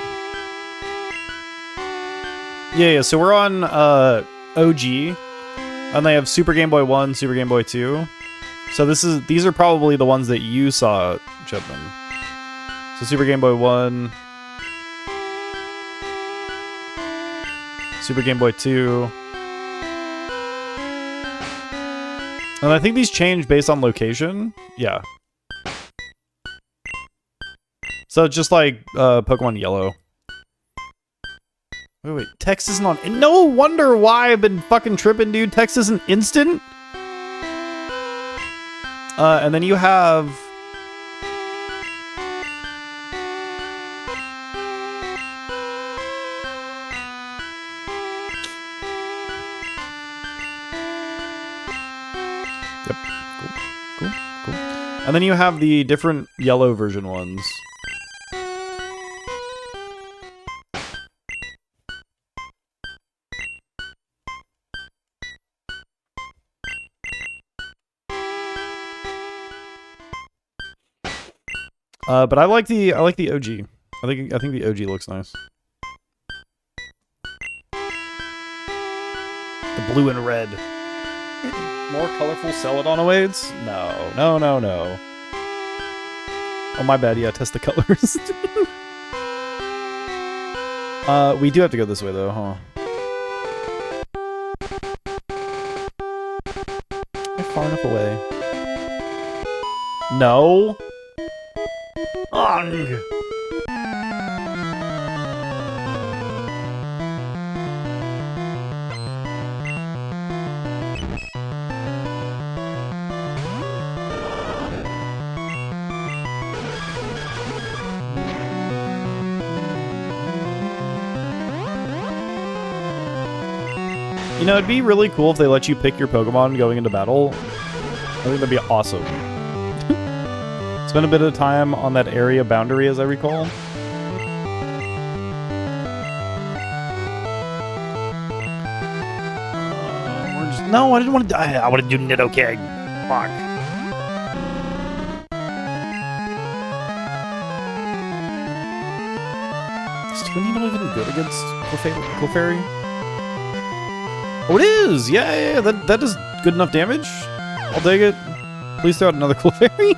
Yeah, so we're on OG, and they have Super Game Boy 1, Super Game Boy 2. So these are probably the ones that you saw, Chipman. So Super Game Boy 1, Super Game Boy 2. And I think these change based on location. Yeah. So it's just like Pokemon Yellow. Wait, text isn't on. No wonder why I've been fucking tripping, dude. Text isn't instant. And then you have... Yep. Cool. And then you have the different yellow version ones. But I like the OG. I think the OG looks nice. The blue and red. More colorful Celadonawades? No. Oh, my bad. Yeah, test the colors. We do have to go this way, though, huh? Am I far enough away? No. Ugh. You know, it'd be really cool if they let you pick your Pokemon going into battle. I think that'd be awesome. Spend a bit of time on that area boundary, as I recall. No, I didn't want to. I want to do Nidoking. Fuck. Is Twinino even good against Clefairy? Oh, it is! Yeah, that does good enough damage. I'll take it. Please throw out another Clefairy.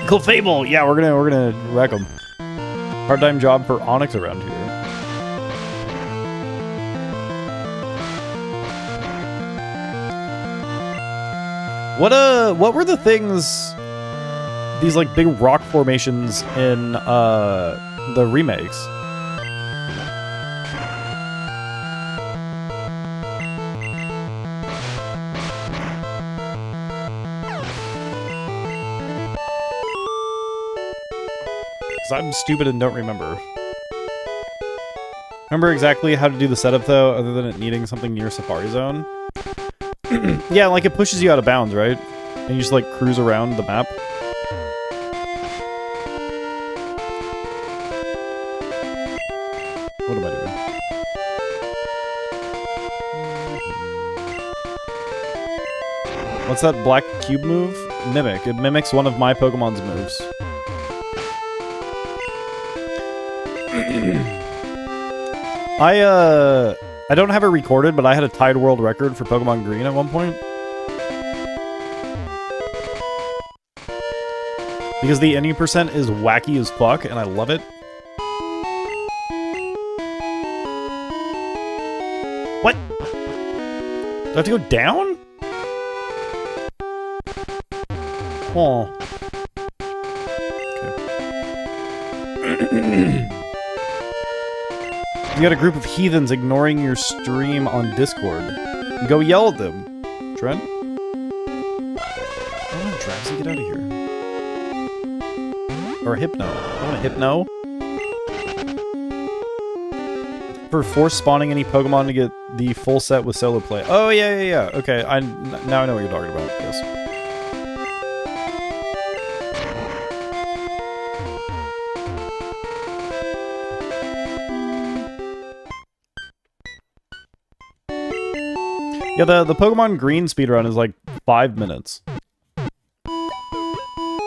Clefable! Yeah, we're gonna wreck them. Part-time job for Onyx around here. What were the things, these like big rock formations in the remakes? I'm stupid and don't remember. Remember exactly how to do the setup, though, other than it needing something near Safari Zone? Yeah, like it pushes you out of bounds, right? And you just, like, cruise around the map. What am I doing? What's that black cube move? Mimic. It mimics one of my Pokemon's moves. I don't have it recorded, but I had a tied world record for Pokemon Green at one point. Because the NE percent is wacky as fuck, and I love it. What? Do I have to go down? Oh. Okay. You got a group of heathens ignoring your stream on Discord. Go yell at them. Trent? Oh no, Drowsy, get out of here. Or Hypno. I want a Hypno. For force spawning any Pokemon to get the full set with solo play. Oh, yeah. Okay, now I know what you're talking about. Yes. Yeah, the Pokemon Green speedrun is like 5 minutes.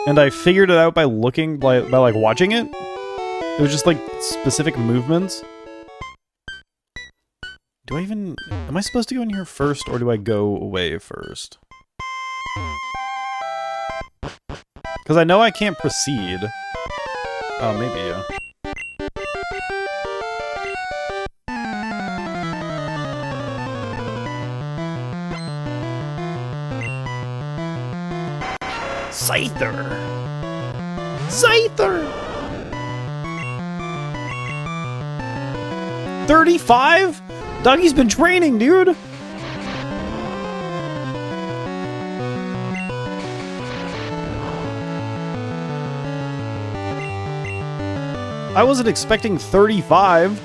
And I figured it out by looking, by like watching it. It was just like specific movements. Do I even... Am I supposed to go in here first, or do I go away first? Because I know I can't proceed. Oh, maybe, yeah. Scyther! Scyther! 35? Dougie's been training, dude! I wasn't expecting 35.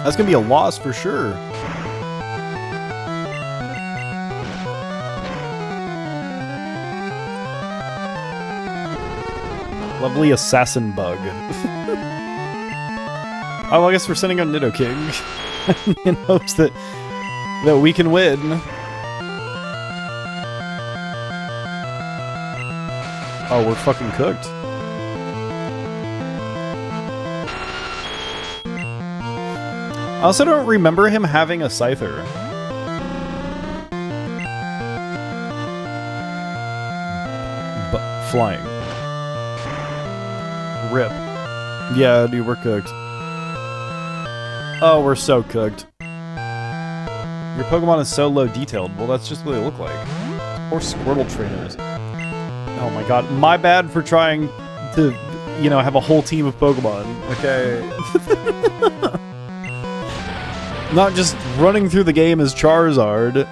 That's gonna be a loss for sure. Lovely assassin bug. Oh, I guess we're sending out Nidoking in hopes that we can win. Oh, we're fucking cooked. I also don't remember him having a Scyther. But flying. Rip. Yeah, dude, we're cooked. Oh, we're so cooked. Your Pokemon is so low detailed. Well, that's just what they look like. Poor Squirtle trainers. Oh my god. My bad for trying to, you know, have a whole team of Pokemon. Okay. Not just running through the game as Charizard.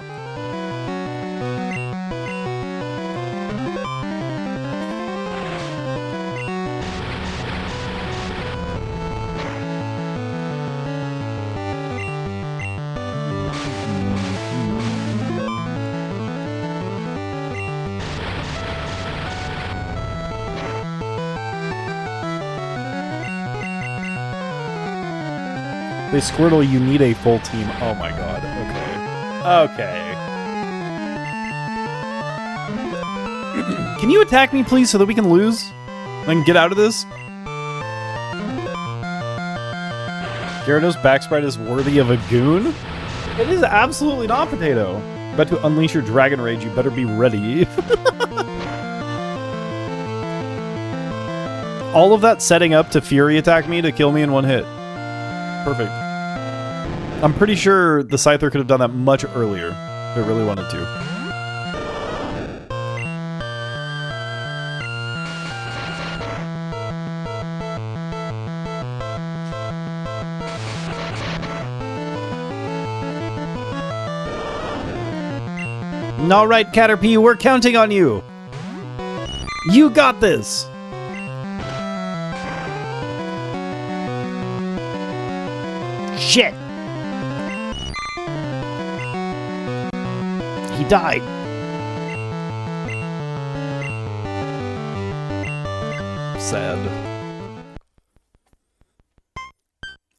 They Squirtle, you need a full team. Oh my god. Okay. Can you attack me, please, so that we can lose? I can get out of this? Gyarados backsprite is worthy of a goon? It is absolutely not, Potato. About to unleash your Dragon Rage, you better be ready. All of that setting up to Fury attack me to kill me in one hit. Perfect. I'm pretty sure the Scyther could have done that much earlier if it really wanted to. All right, Caterpie, we're counting on you. You got this. Shit! He died. Sad.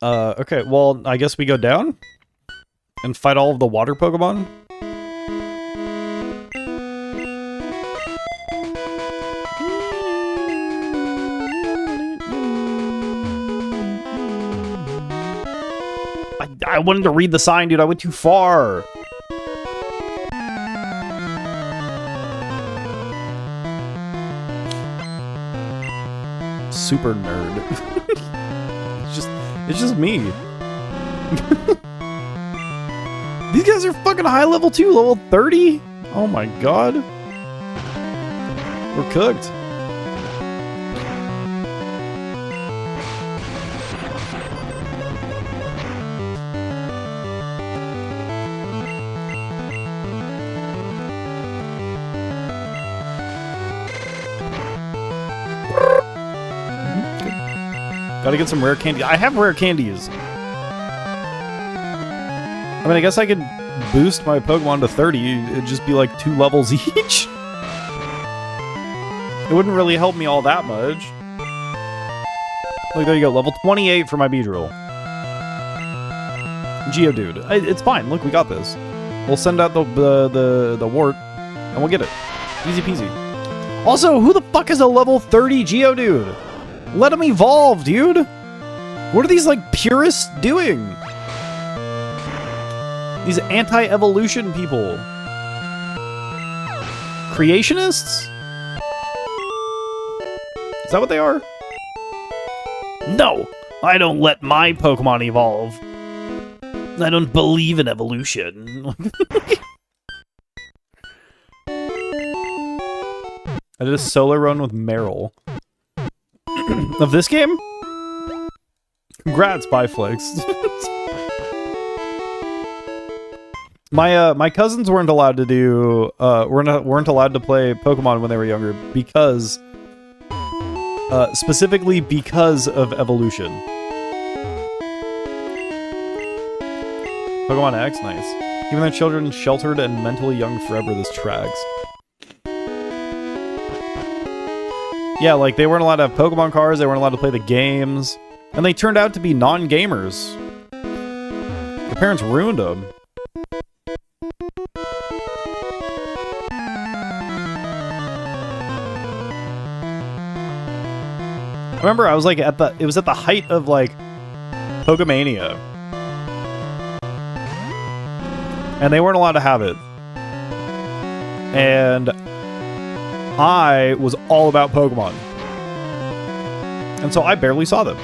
Okay, well, I guess we go down and fight all of the water Pokemon. I wanted to read the sign, dude. I went too far. Super nerd. It's just me. These guys are fucking high level too, level 30? Oh my god. We're cooked. Gotta get some rare candy. I have rare candies. I mean, I guess I could boost my Pokemon to 30. It'd just be like 2 levels each. It wouldn't really help me all that much. Like, there you go. Level 28 for my Beedrill. Geodude. It's fine. Look, we got this. We'll send out the wart, and we'll get it. Easy peasy. Also, who the fuck is a level 30 Geodude? Let him evolve, dude. What are these, like, purists doing? These anti-evolution people. Creationists? Is that what they are? No, I don't let my Pokemon evolve. I don't believe in evolution. I did a solo run with Meryl. Of this game? Congrats, Byflex. My cousins weren't allowed to do weren't allowed to play Pokemon when they were younger because specifically because of evolution. Pokemon X, nice. Keeping their children sheltered and mentally young forever, this tracks. Yeah, like, they weren't allowed to have Pokemon cards, they weren't allowed to play the games, and they turned out to be non-gamers. Their parents ruined them. I remember I was, like, it was at the height of, like, Pokemania. And they weren't allowed to have it. And I was all about Pokemon. And so I barely saw them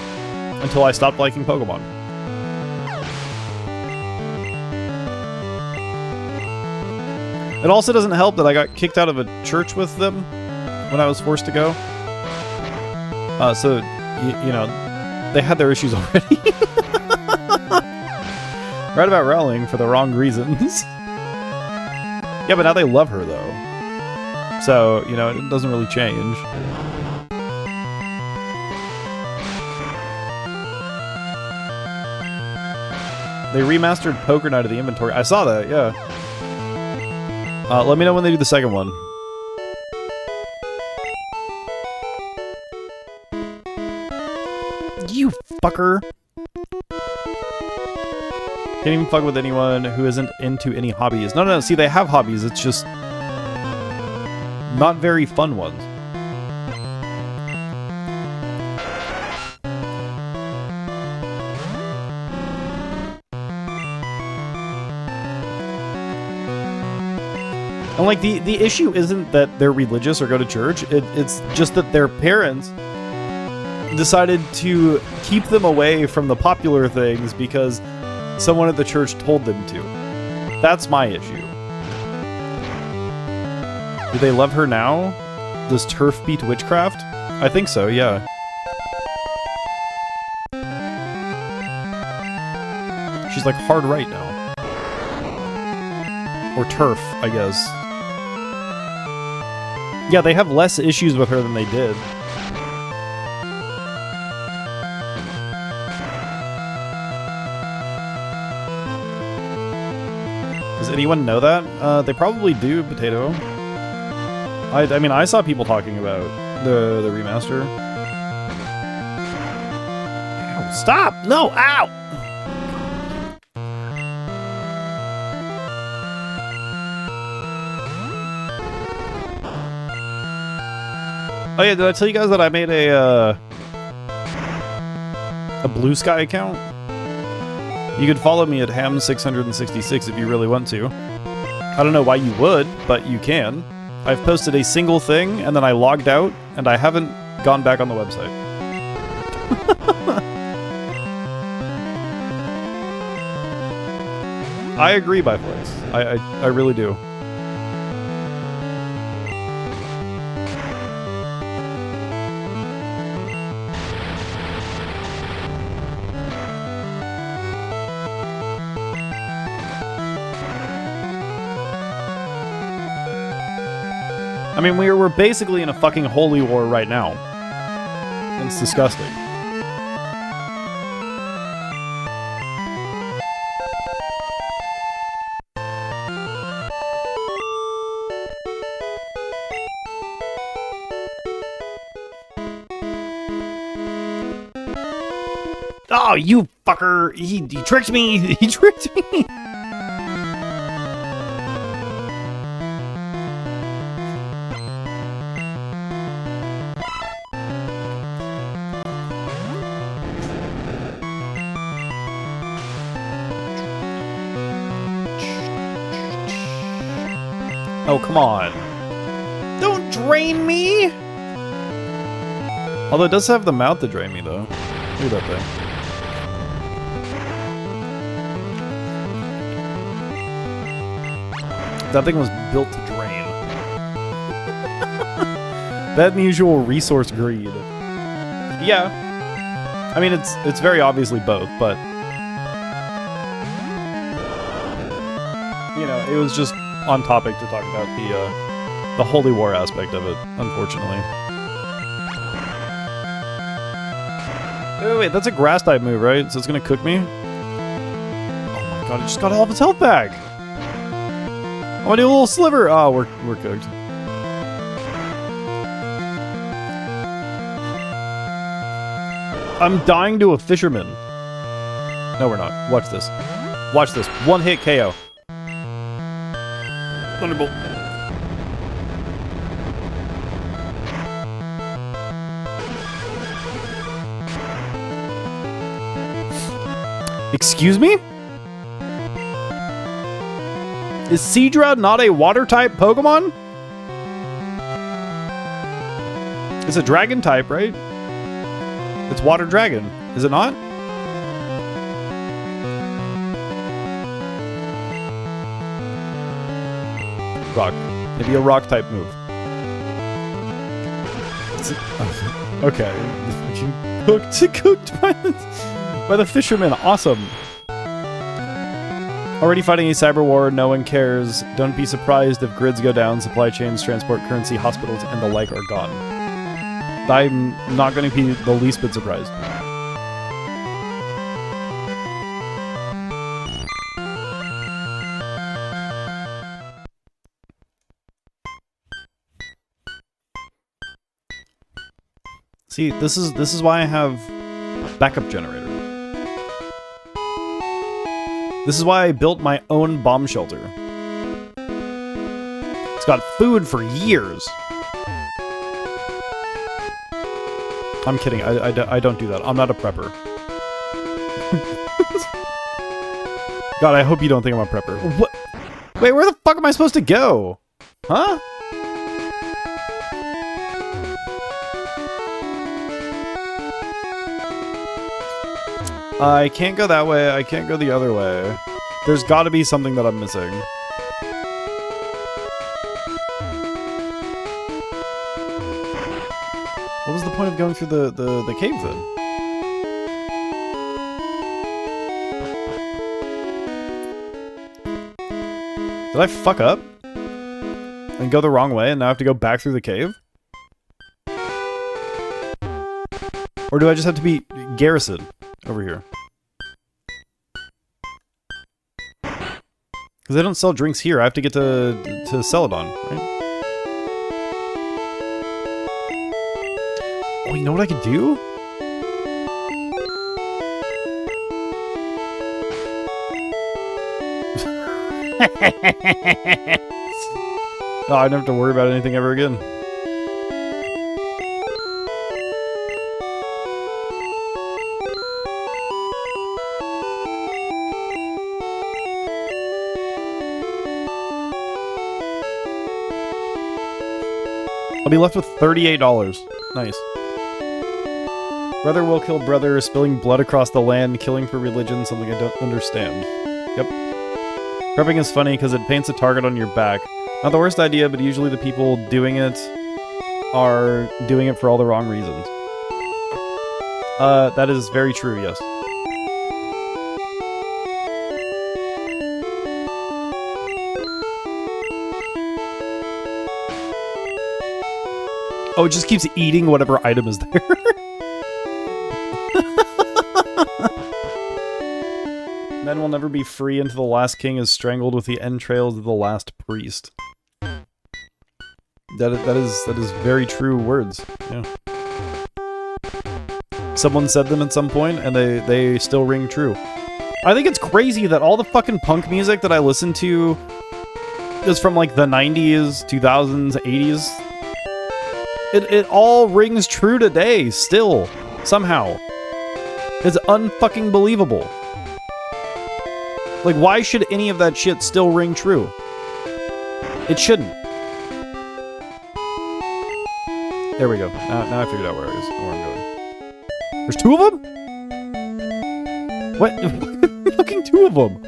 until I stopped liking Pokemon. It also doesn't help that I got kicked out of a church with them when I was forced to go. So, you know, they had their issues already. Right about Rowling for the wrong reasons. Yeah, but now they love her, though. So, you know, it doesn't really change. They remastered Poker Night of the inventory. I saw that, yeah. Let me know when they do the second one. You fucker. Can't even fuck with anyone who isn't into any hobbies. No, see, they have hobbies. It's just not very fun ones. And, like, the issue isn't that they're religious or go to church. It's just that their parents decided to keep them away from the popular things because someone at the church told them to. That's my issue. Do they love her now? Does turf beat witchcraft? I think so, yeah. She's like hard right now. Or turf, I guess. Yeah, they have less issues with her than they did. Does anyone know that? They probably do, Potato. I mean, I saw people talking about the remaster. Ow, stop! No! Ow! Oh yeah, did I tell you guys that I made a Blue Sky account? You could follow me at ham666 if you really want to. I don't know why you would, but you can. I've posted a single thing, and then I logged out, and I haven't gone back on the website. I agree, Byflex. I really do. I mean, we're basically in a fucking holy war right now. It's disgusting. Oh, you fucker! He tricked me! He tricked me! Oh, come on. Don't drain me! Although it does have the mouth to drain me, though. Look at that thing. That thing was built to drain. That unusual resource greed. Yeah. I mean, it's very obviously both, but... You know, it was just on topic to talk about the holy war aspect of it, unfortunately. Wait, that's a grass type move, right? So it's gonna cook me? Oh my god, it just got all of its health back! I'm gonna do a little sliver! Oh, we're cooked. I'm dying to a fisherman. No, we're not. Watch this. Watch this. One hit KO. Thunderbolt. Excuse me? Is Seadra not a water-type Pokemon? It's a dragon type, right? It's water dragon, is it not? Rock. Maybe a rock type move. Okay. Cooked by the fisherman. Awesome. Already fighting a cyber war, no one cares. Don't be surprised if grids go down, supply chains, transport, currency, hospitals, and the like are gone. I'm not going to be the least bit surprised. See, this is why I have backup generator. This is why I built my own bomb shelter. It's got food for years. I'm kidding. I don't do that. I'm not a prepper. God, I hope you don't think I'm a prepper. What? Wait, where the fuck am I supposed to go? Huh? I can't go that way. I can't go the other way. There's got to be something that I'm missing. What was the point of going through the cave then? Did I fuck up? And go the wrong way and now I have to go back through the cave? Or do I just have to be Garrison over here? Because they don't sell drinks here. I have to get to Celadon, right? Oh, you know what I could do? Oh, I don't have to worry about anything ever again. I'll be left with $38. Nice. Brother will kill brother, spilling blood across the land, killing for religion, something I don't understand. Yep. Prepping is funny because it paints a target on your back. Not the worst idea, but usually the people doing it are doing it for all the wrong reasons. That is very true, yes. Oh, it just keeps eating whatever item is there. Men will never be free until the last king is strangled with the entrails of the last priest. That is very true words. Yeah. someone said them at some point, and they still ring true. I think it's crazy that all the fucking punk music that I listen to is from like the 90s, 2000s, 80s. It all rings true today, still, somehow. It's unfucking believable. Like, why should any of that shit still ring true? It shouldn't. There we go. Now I figured out where I'm going. There's two of them? What? Fucking two of them.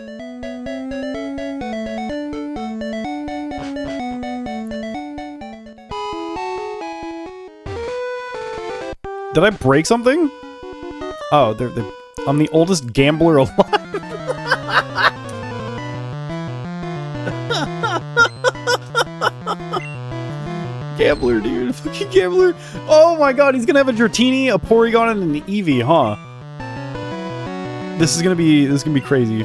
Did I break something? Oh, I'm the oldest gambler alive. Gambler, dude. Fucking gambler. Oh my god, he's gonna have a Dratini, a Porygon, and an Eevee, huh? This is gonna be crazy.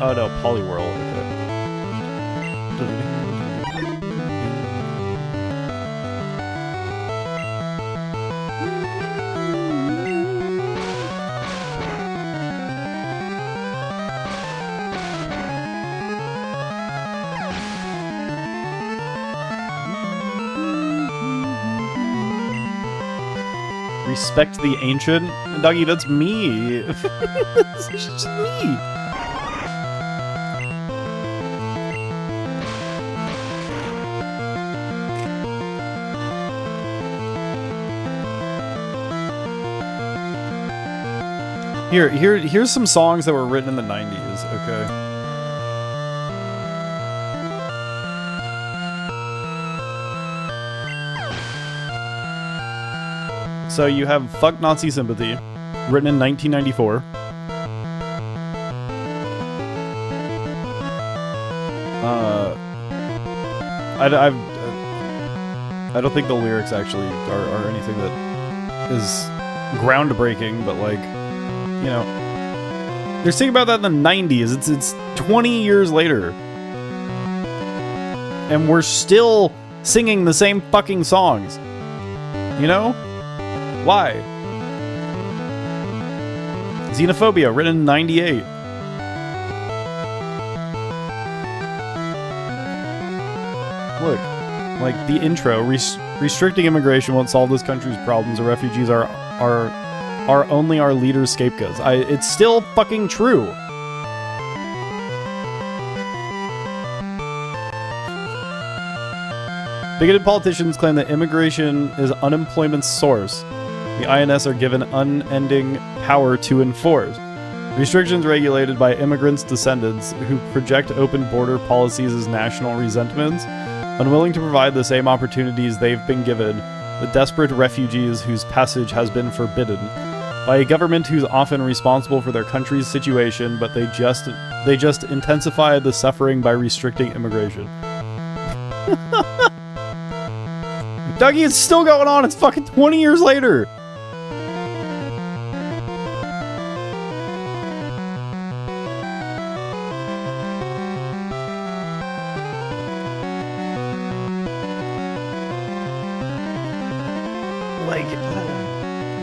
Oh no, Poliwhirl. Okay. Respect the ancient? Doggy, that's me. It's just me. Here's some songs that were written in the 90s, okay? So you have Fuck Nazi Sympathy, written in 1994. I don't think the lyrics actually are anything that is groundbreaking, but like, you know, they're singing about that in the 90s. It's 20 years later. And we're still singing the same fucking songs. You know? Why? Xenophobia, written in 98. Look, like the intro, restricting immigration won't solve this country's problems. The refugees are only our leaders' scapegoats. It's still fucking true. Bigoted politicians claim that immigration is unemployment's source. The INS are given unending power to enforce. Restrictions regulated by immigrants' descendants who project open border policies as national resentments, unwilling to provide the same opportunities they've been given, the desperate refugees whose passage has been forbidden, by a government who's often responsible for their country's situation, but they just intensify the suffering by restricting immigration. Dougie, it's still going on. It's fucking 20 years later.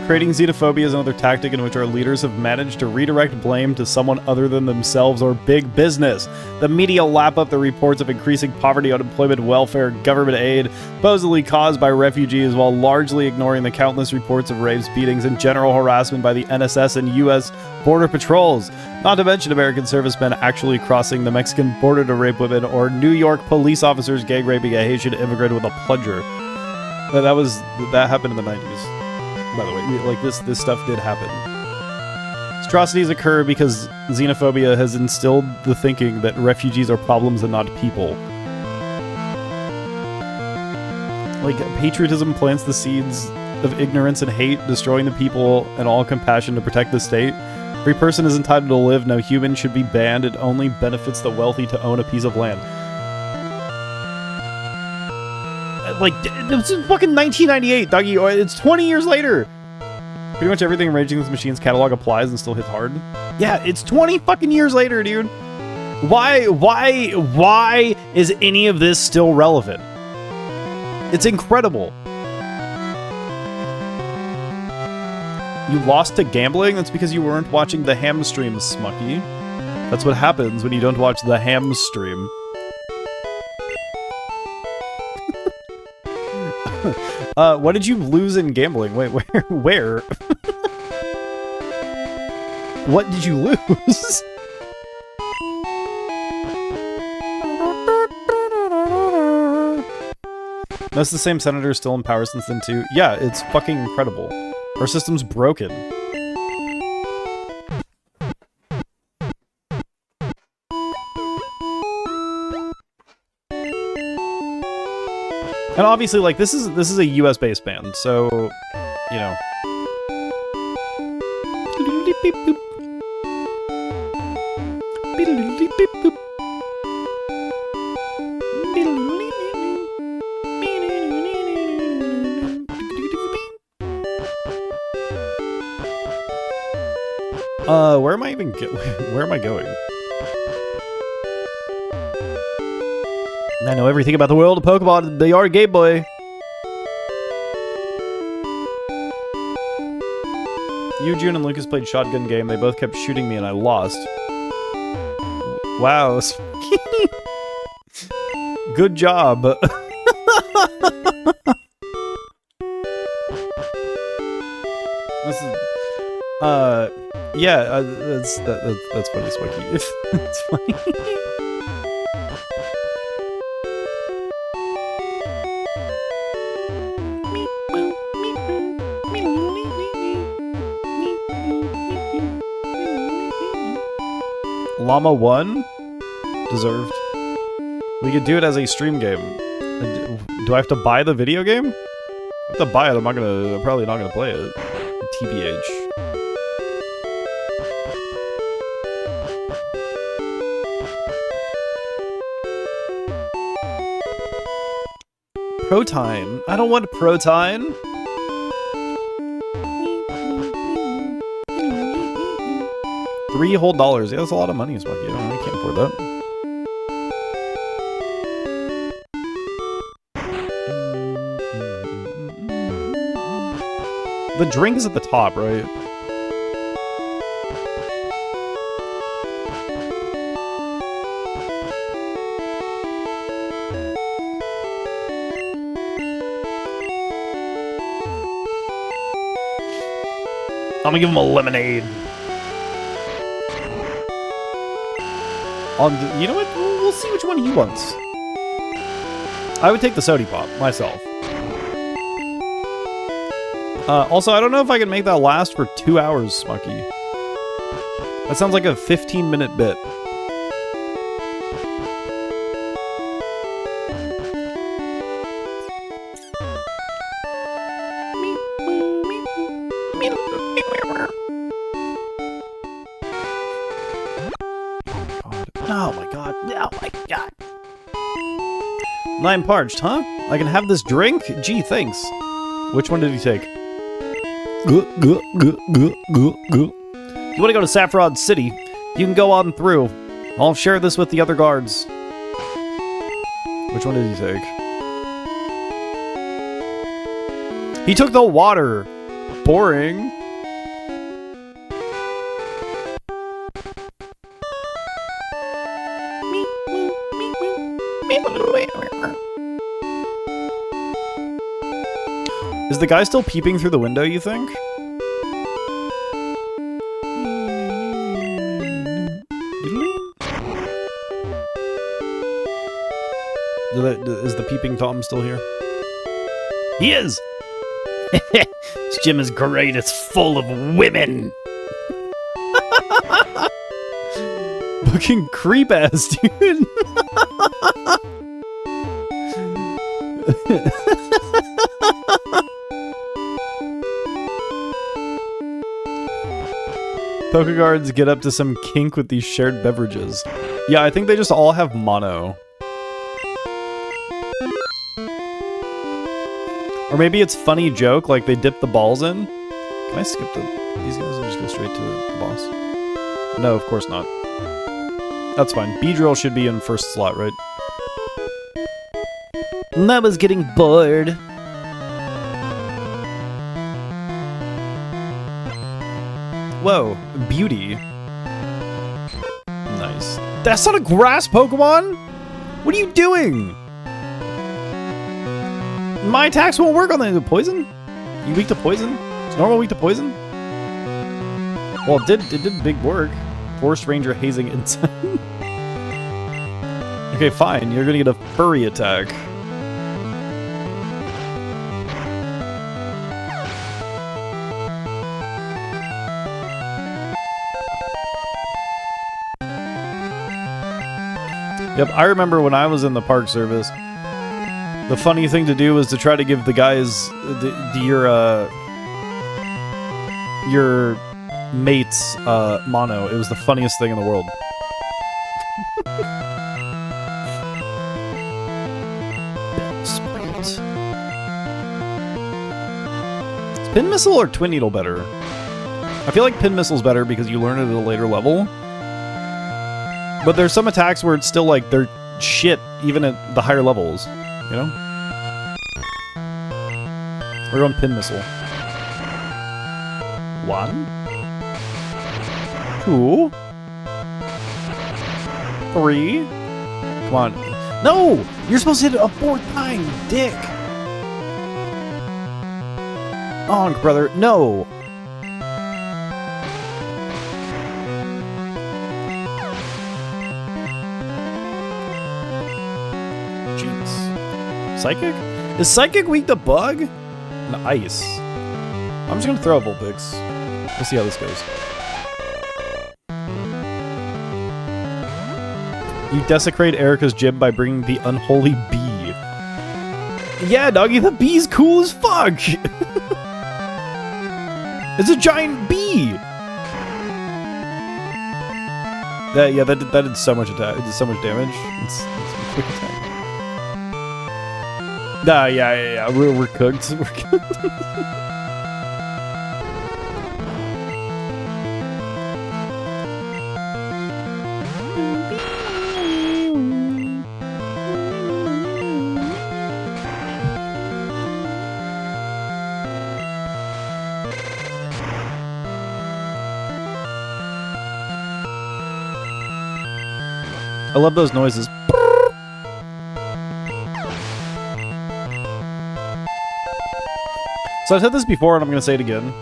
Creating xenophobia is another tactic in which our leaders have managed to redirect blame to someone other than themselves or big business. The media lap up the reports of increasing poverty, unemployment, welfare, government aid, supposedly caused by refugees, while largely ignoring the countless reports of rapes, beatings, and general harassment by the NSS and U.S. border patrols. Not to mention American servicemen actually crossing the Mexican border to rape women, or New York police officers gang raping a Haitian immigrant with a plunger. That happened in the 90s. By the way, like this stuff did happen. Atrocities occur because xenophobia has instilled the thinking that refugees are problems and not people. Like, patriotism plants the seeds of ignorance and hate, destroying the people and all compassion to protect the state. Every person is entitled to live. No human should be banned. It only benefits the wealthy to own a piece of land. Like, this is fucking 1998, doggy. It's 20 years later. Pretty much everything in Rage Against the Machine's catalog applies and still hits hard. Yeah, it's 20 fucking years later, dude. Why is any of this still relevant? It's incredible. You lost to gambling? That's because you weren't watching the ham stream, Smucky. That's what happens when you don't watch the ham stream. What did you lose in gambling? Wait, where? What did you lose? That's the same senator still in power since then too. Yeah, it's fucking incredible. Our system's broken. And obviously, like, this is a US based band, so you know. Where am I even where am I going? I know everything about the world of Pokemon. They are Game Boy. You, June, and Lucas played shotgun game. They both kept shooting me and I lost. Wow. Good job. This is, yeah, that's funny, Swicky. It's funny. Llama 1? Deserved. We could do it as a stream game. Do I have to buy the video game? If I have to buy it, I'm probably not gonna play it. TBH. Protine. I don't want Protine. $3 whole. Yeah, that's a lot of money, Smoky. I can't afford that. The drink is at the top, right? I'm gonna give him a lemonade. You know what? We'll see which one he wants. I would take the Sody Pop, myself. Also, I don't know if I can make that last for 2 hours, Smucky. That sounds like a 15-minute bit. Oh my god. Oh my god. I'm parched, huh? I can have this drink? Gee, thanks. Which one did he take? You want to go to Saffron City? You can go on through. I'll share this with the other guards. Which one did he take? He took the water. Boring. Is the guy still peeping through the window, you think? Is the peeping Tom still here? He is! This gym is great, it's full of women! Fucking creep-ass, dude! Pokeguards get up to some kink with these shared beverages. Yeah, I think they just all have mono. Or maybe it's funny joke, like they dip the balls in. Can I skip these guys and just go straight to the boss? No, of course not. That's fine. Beedrill should be in first slot, right? And I was getting bored. Whoa, beauty. Nice. That's not a grass Pokemon? What are you doing? My attacks won't work on the poison? You weak to poison? Is normal weak to poison? Well, it did big work. Forest Ranger hazing insect. Okay, fine. You're gonna get a furry attack. Yep, I remember when I was in the park service, the funny thing to do was to try to give the guys your mates mono. It was the funniest thing in the world. Is Pin Missile or Twin Needle better? I feel like Pin Missile's better because you learn it at a later level. But there's some attacks where it's still like they're shit even at the higher levels, you know? We're on Pin Missile. 1, 2, 3. Come on. No! You're supposed to hit it a 4th time, dick! Onk, brother. No! Psychic? Is Psychic weak to Bug? And Ice. I'm just gonna throw a Vulpix. We'll see how this goes. You desecrate Erica's gym by bringing the unholy bee. Yeah, doggy, the bee's cool as fuck! It's a giant bee! That did so much attack. It did so much damage. It's a quick attack. Nah, yeah. We're cooked. We're cooked. I love those noises. So I said this before, and I'm gonna say it again.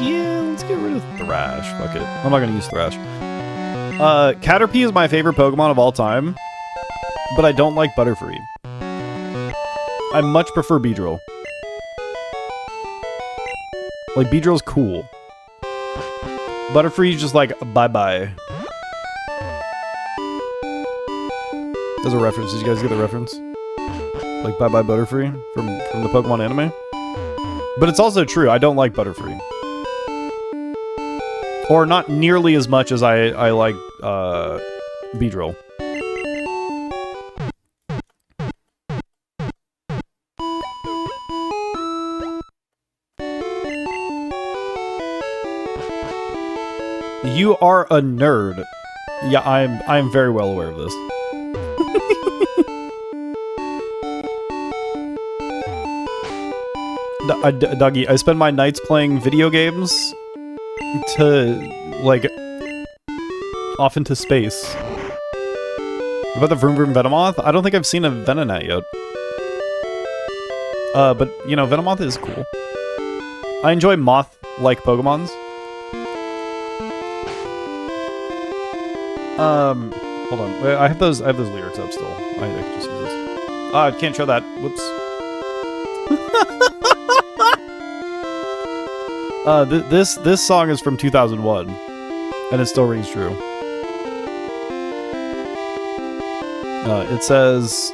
Yeah, let's get rid of Thrash. Fuck it. I'm not gonna use Thrash. Caterpie is my favorite Pokemon of all time, but I don't like Butterfree. I much prefer Beedrill. Like, Beedrill's cool. Butterfree's just like, bye-bye. There's a reference. Did you guys get the reference? Like, bye-bye Butterfree from the Pokemon anime? But it's also true. I don't like Butterfree. Or not nearly as much as I like Beedrill. You are a nerd. Yeah, I am very well aware of this. Dougie, I spend my nights playing video games to, like, off into space. What about the Vroom Vroom Venomoth? I don't think I've seen a Venonat yet. But, you know, Venomoth is cool. I enjoy moth-like Pokemons. Hold on. Wait, I have those lyrics up still. I can just use this. I can't show that. Whoops. This song is from 2001, and it still rings true. It says,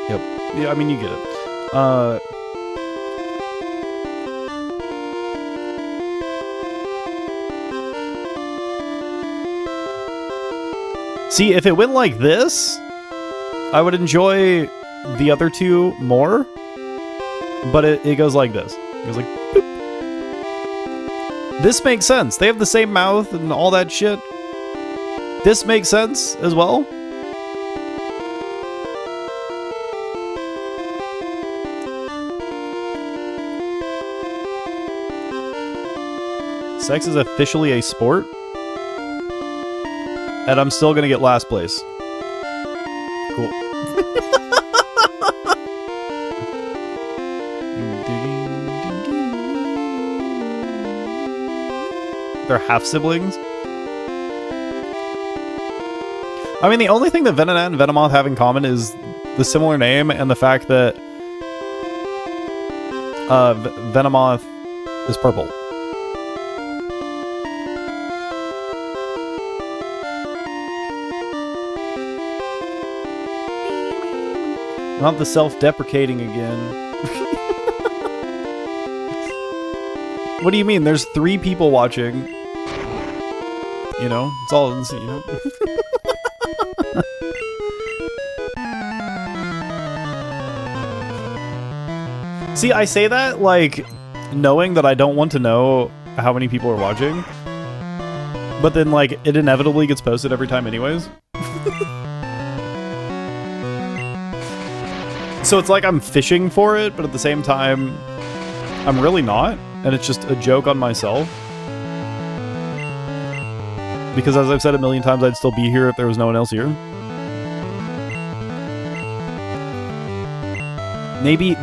yep. Yeah, I mean, you get it. See, if it went like this, I would enjoy the other two more, but it goes like this. It goes like, boop. This makes sense. They have the same mouth and all that shit. This makes sense as well. Sex is officially a sport, and I'm still gonna get last place. Cool. They're half siblings. I mean, the only thing that Venonat and Venomoth have in common is the similar name and the fact that Venomoth is purple. Not the self-deprecating again. What do you mean? There's 3 people watching. You know, it's all, you know. See, I say that, like, knowing that I don't want to know how many people are watching. But then, like, it inevitably gets posted every time anyways. So it's like I'm fishing for it, but at the same time, I'm really not. And it's just a joke on myself. Because as I've said a million times, I'd still be here if there was no one else here. Maybe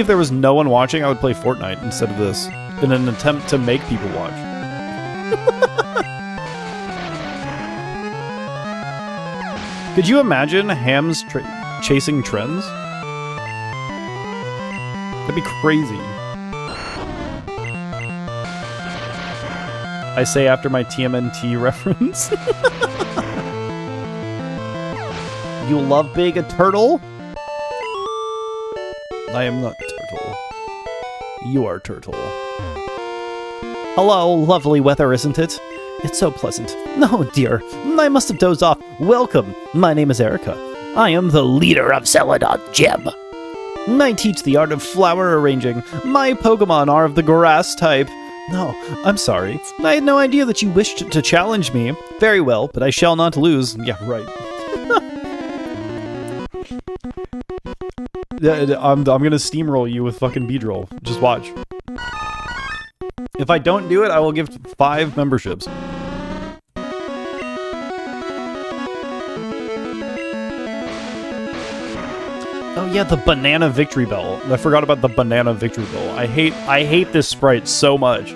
if there was no one watching, I would play Fortnite instead of this. In an attempt to make people watch. Could you imagine hams chasing trends? That'd be crazy. I say after my TMNT reference. You love being a turtle? I am not turtle. You are turtle. Hello, lovely weather, isn't it? It's so pleasant. Oh dear, I must have dozed off. Welcome, my name is Erica. I am the leader of Celadon Gem. I teach the art of flower arranging. My Pokemon are of the grass type. No, I'm sorry. I had no idea that you wished to challenge me. Very well, but I shall not lose. Yeah, right. I'm gonna steamroll you with fucking Beedrill. Just watch. If I don't do it, I will give 5 memberships. Oh yeah, the banana victory bell. I forgot about the banana victory bell. I hate this sprite so much.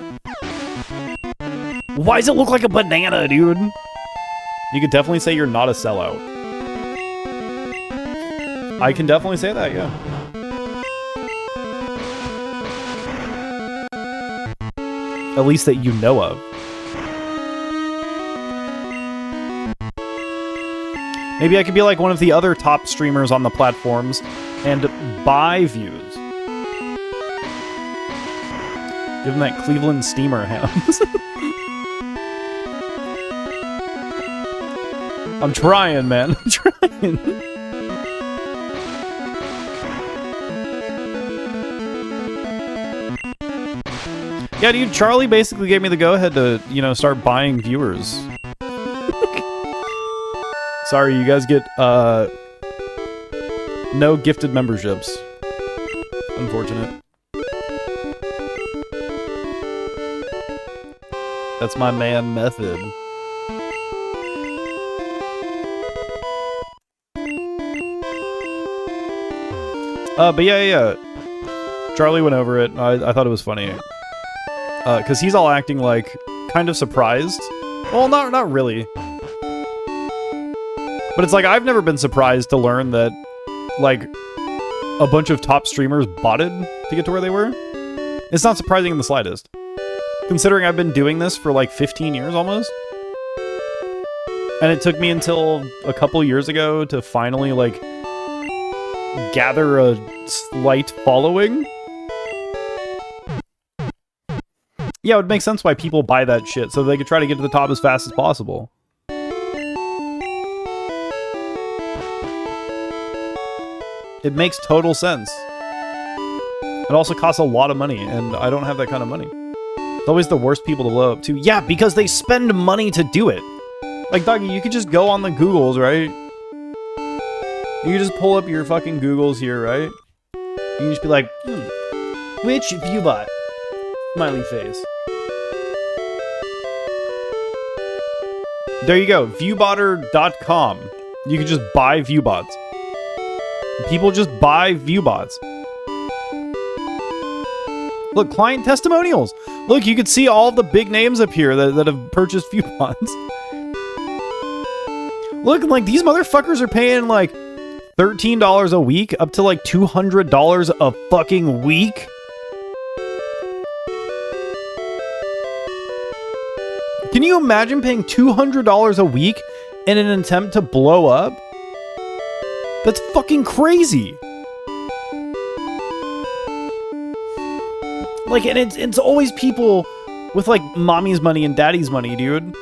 Why does it look like a banana, dude? You could definitely say you're not a sellout. I can definitely say that, yeah. At least that you know of. Maybe I could be like one of the other top streamers on the platforms and buy views. Give them that Cleveland Steamer hands. I'm trying, man. I'm trying. Yeah, dude, Charlie basically gave me the go-ahead to, you know, start buying viewers. Sorry, you guys get, no gifted memberships. Unfortunate. That's my man method. But yeah. Charlie went over it. I thought it was funny. Because he's all acting like kind of surprised. Well, not really. But it's like, I've never been surprised to learn that, like, a bunch of top streamers botted to get to where they were. It's not surprising in the slightest. Considering I've been doing this for like 15 years almost. And it took me until a couple years ago to finally, like, gather a slight following. Yeah, it would make sense why people buy that shit, so they could try to get to the top as fast as possible. It makes total sense. It also costs a lot of money, and I don't have that kind of money. It's always the worst people to blow up too. Yeah, because they spend money to do it. Like, doggy, you could just go on the Googles, right? You just pull up your fucking Googles here, right? You can just be like, which viewbot? Smiley face. There you go, viewbotter.com. You can just buy viewbots. People just buy viewbots. Look, client testimonials. Look, you can see all the big names up here that have purchased viewbots. Look, like, these motherfuckers are paying, like, $13 a week up to, like, $200 a fucking week. Can you imagine paying $200 a week in an attempt to blow up? That's fucking crazy. Like, and it's always people with, like, mommy's money and daddy's money, dude.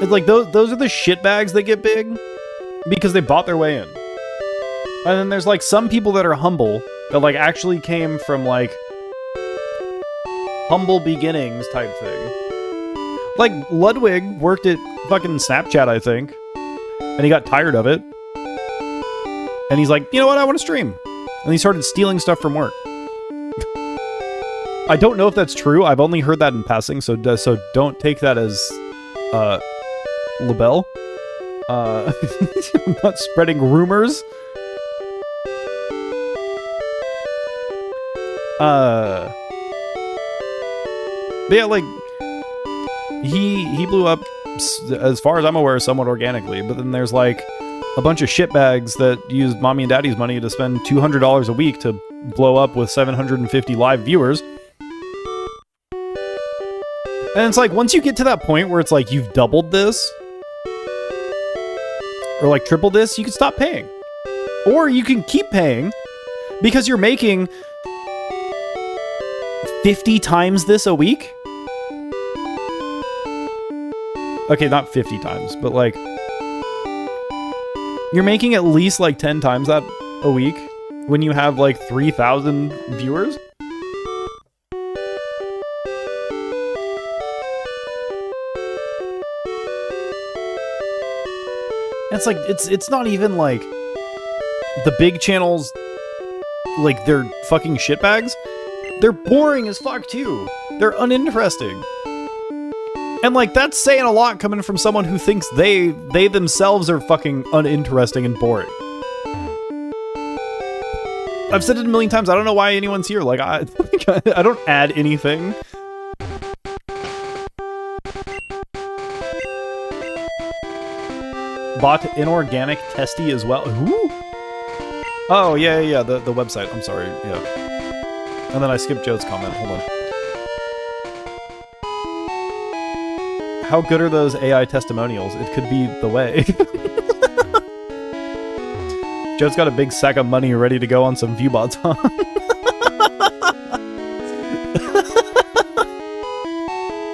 It's like, those are the shitbags that get big because they bought their way in. And then there's, like, some people that are humble that, like, actually came from, like, humble beginnings type thing. Like, Ludwig worked at fucking Snapchat, I think. And he got tired of it. And he's like, you know what, I want to stream. And he started stealing stuff from work. I don't know if that's true. I've only heard that in passing, so don't take that as, label. I'm not spreading rumors. But yeah, like, he blew up, as far as I'm aware, somewhat organically. But then there's, like, a bunch of shitbags that use mommy and daddy's money to spend $200 a week to blow up with 750 live viewers. And it's like, once you get to that point where it's like, you've doubled this, or like tripled this, you can stop paying. Or you can keep paying, because you're making 50 times this a week? Okay, not 50 times, but like, you're making at least like 10 times that a week when you have like 3,000 viewers? It's like, it's not even like the big channels, like, they're fucking shitbags. They're boring as fuck too. They're uninteresting. And like, that's saying a lot coming from someone who thinks they themselves are fucking uninteresting and boring. I've said it a million times, I don't know why anyone's here. Like, I don't add anything. Bought inorganic testy as well. Ooh. Oh, yeah, the website. I'm sorry, yeah. And then I skipped Joe's comment. Hold on. How good are those AI testimonials? It could be the way. Joe's got a big sack of money ready to go on some viewbots, huh?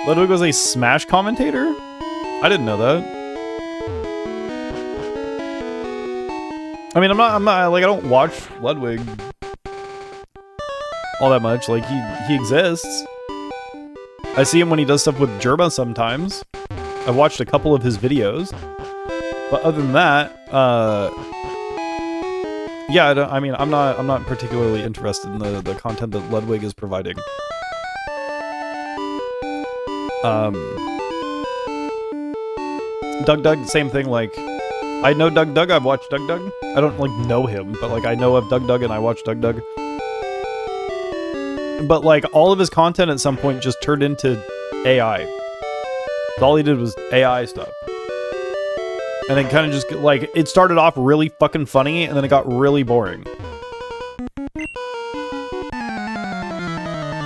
Ludwig was a Smash commentator? I didn't know that. I mean, I'm not, like, I don't watch Ludwig all that much. Like, he exists. I see him when he does stuff with Germa sometimes. I've watched a couple of his videos. But other than that, yeah, I'm not particularly interested in the content that Ludwig is providing. Doug, same thing, like, I know Doug, I've watched Doug. I don't, like, know him, but, like, I know of Doug and I watch Doug. But, like, all of his content at some point just turned into AI. All he did was AI stuff. And then kind of just, like, it started off really fucking funny, and then it got really boring.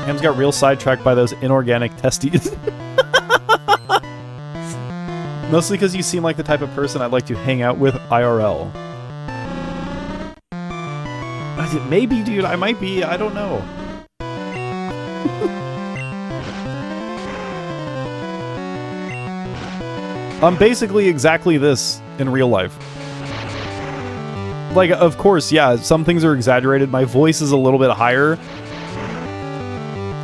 Ham's got real sidetracked by those inorganic testes. Mostly because you seem like the type of person I'd like to hang out with IRL. Maybe, dude, I might be, I don't know. I'm basically exactly this in real life. Like, of course, yeah, some things are exaggerated. My voice is a little bit higher.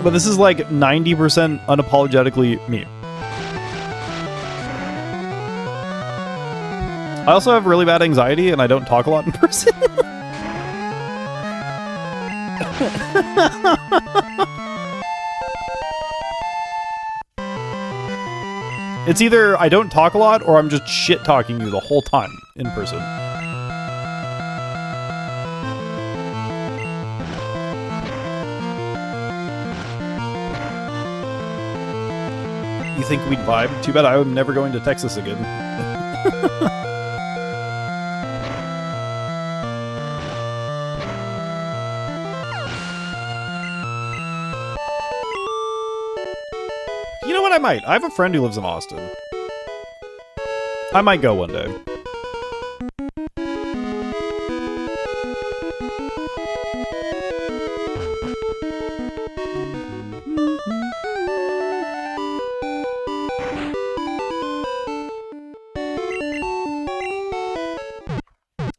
But this is like 90% unapologetically me. I also have really bad anxiety and I don't talk a lot in person. It's either I don't talk a lot or I'm just shit talking you the whole time in person. You think we'd vibe? Too bad I'm never going to Texas again. You know what? I might. I have a friend who lives in Austin. I might go one day.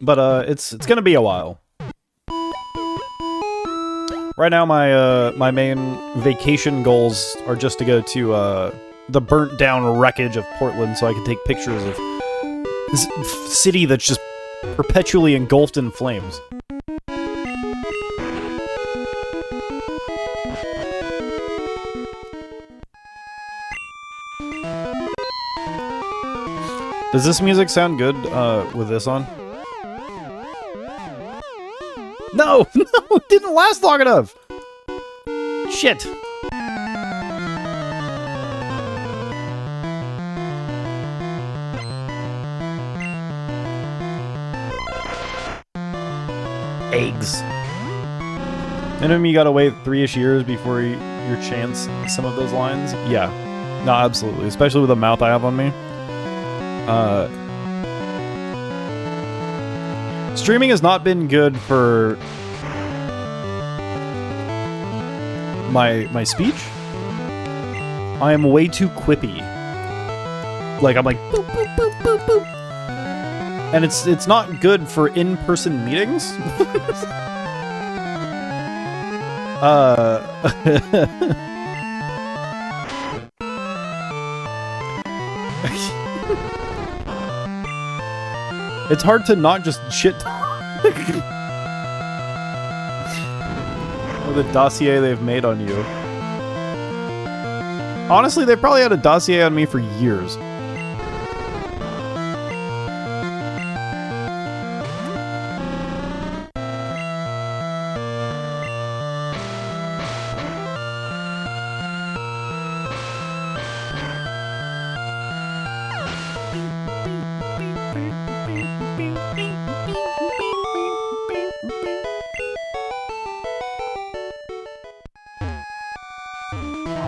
But it's gonna be a while. Right now, my main vacation goals are just to go to the burnt down wreckage of Portland, so I can take pictures of this city that's just perpetually engulfed in flames. Does this music sound good with this on? No! No! It didn't last long enough! Shit! Eggs. Minimum you gotta wait 3-ish years before you chance some of those lines? Yeah. No, absolutely. Especially with the mouth I have on me. Streaming has not been good for my speech. I am way too quippy. Like, I'm like, boop, boop, boop, boop, boop. And it's not good for in-person meetings. It's hard to not just shit talk. Or the dossier they've made on you. Honestly, they probably had a dossier on me for years.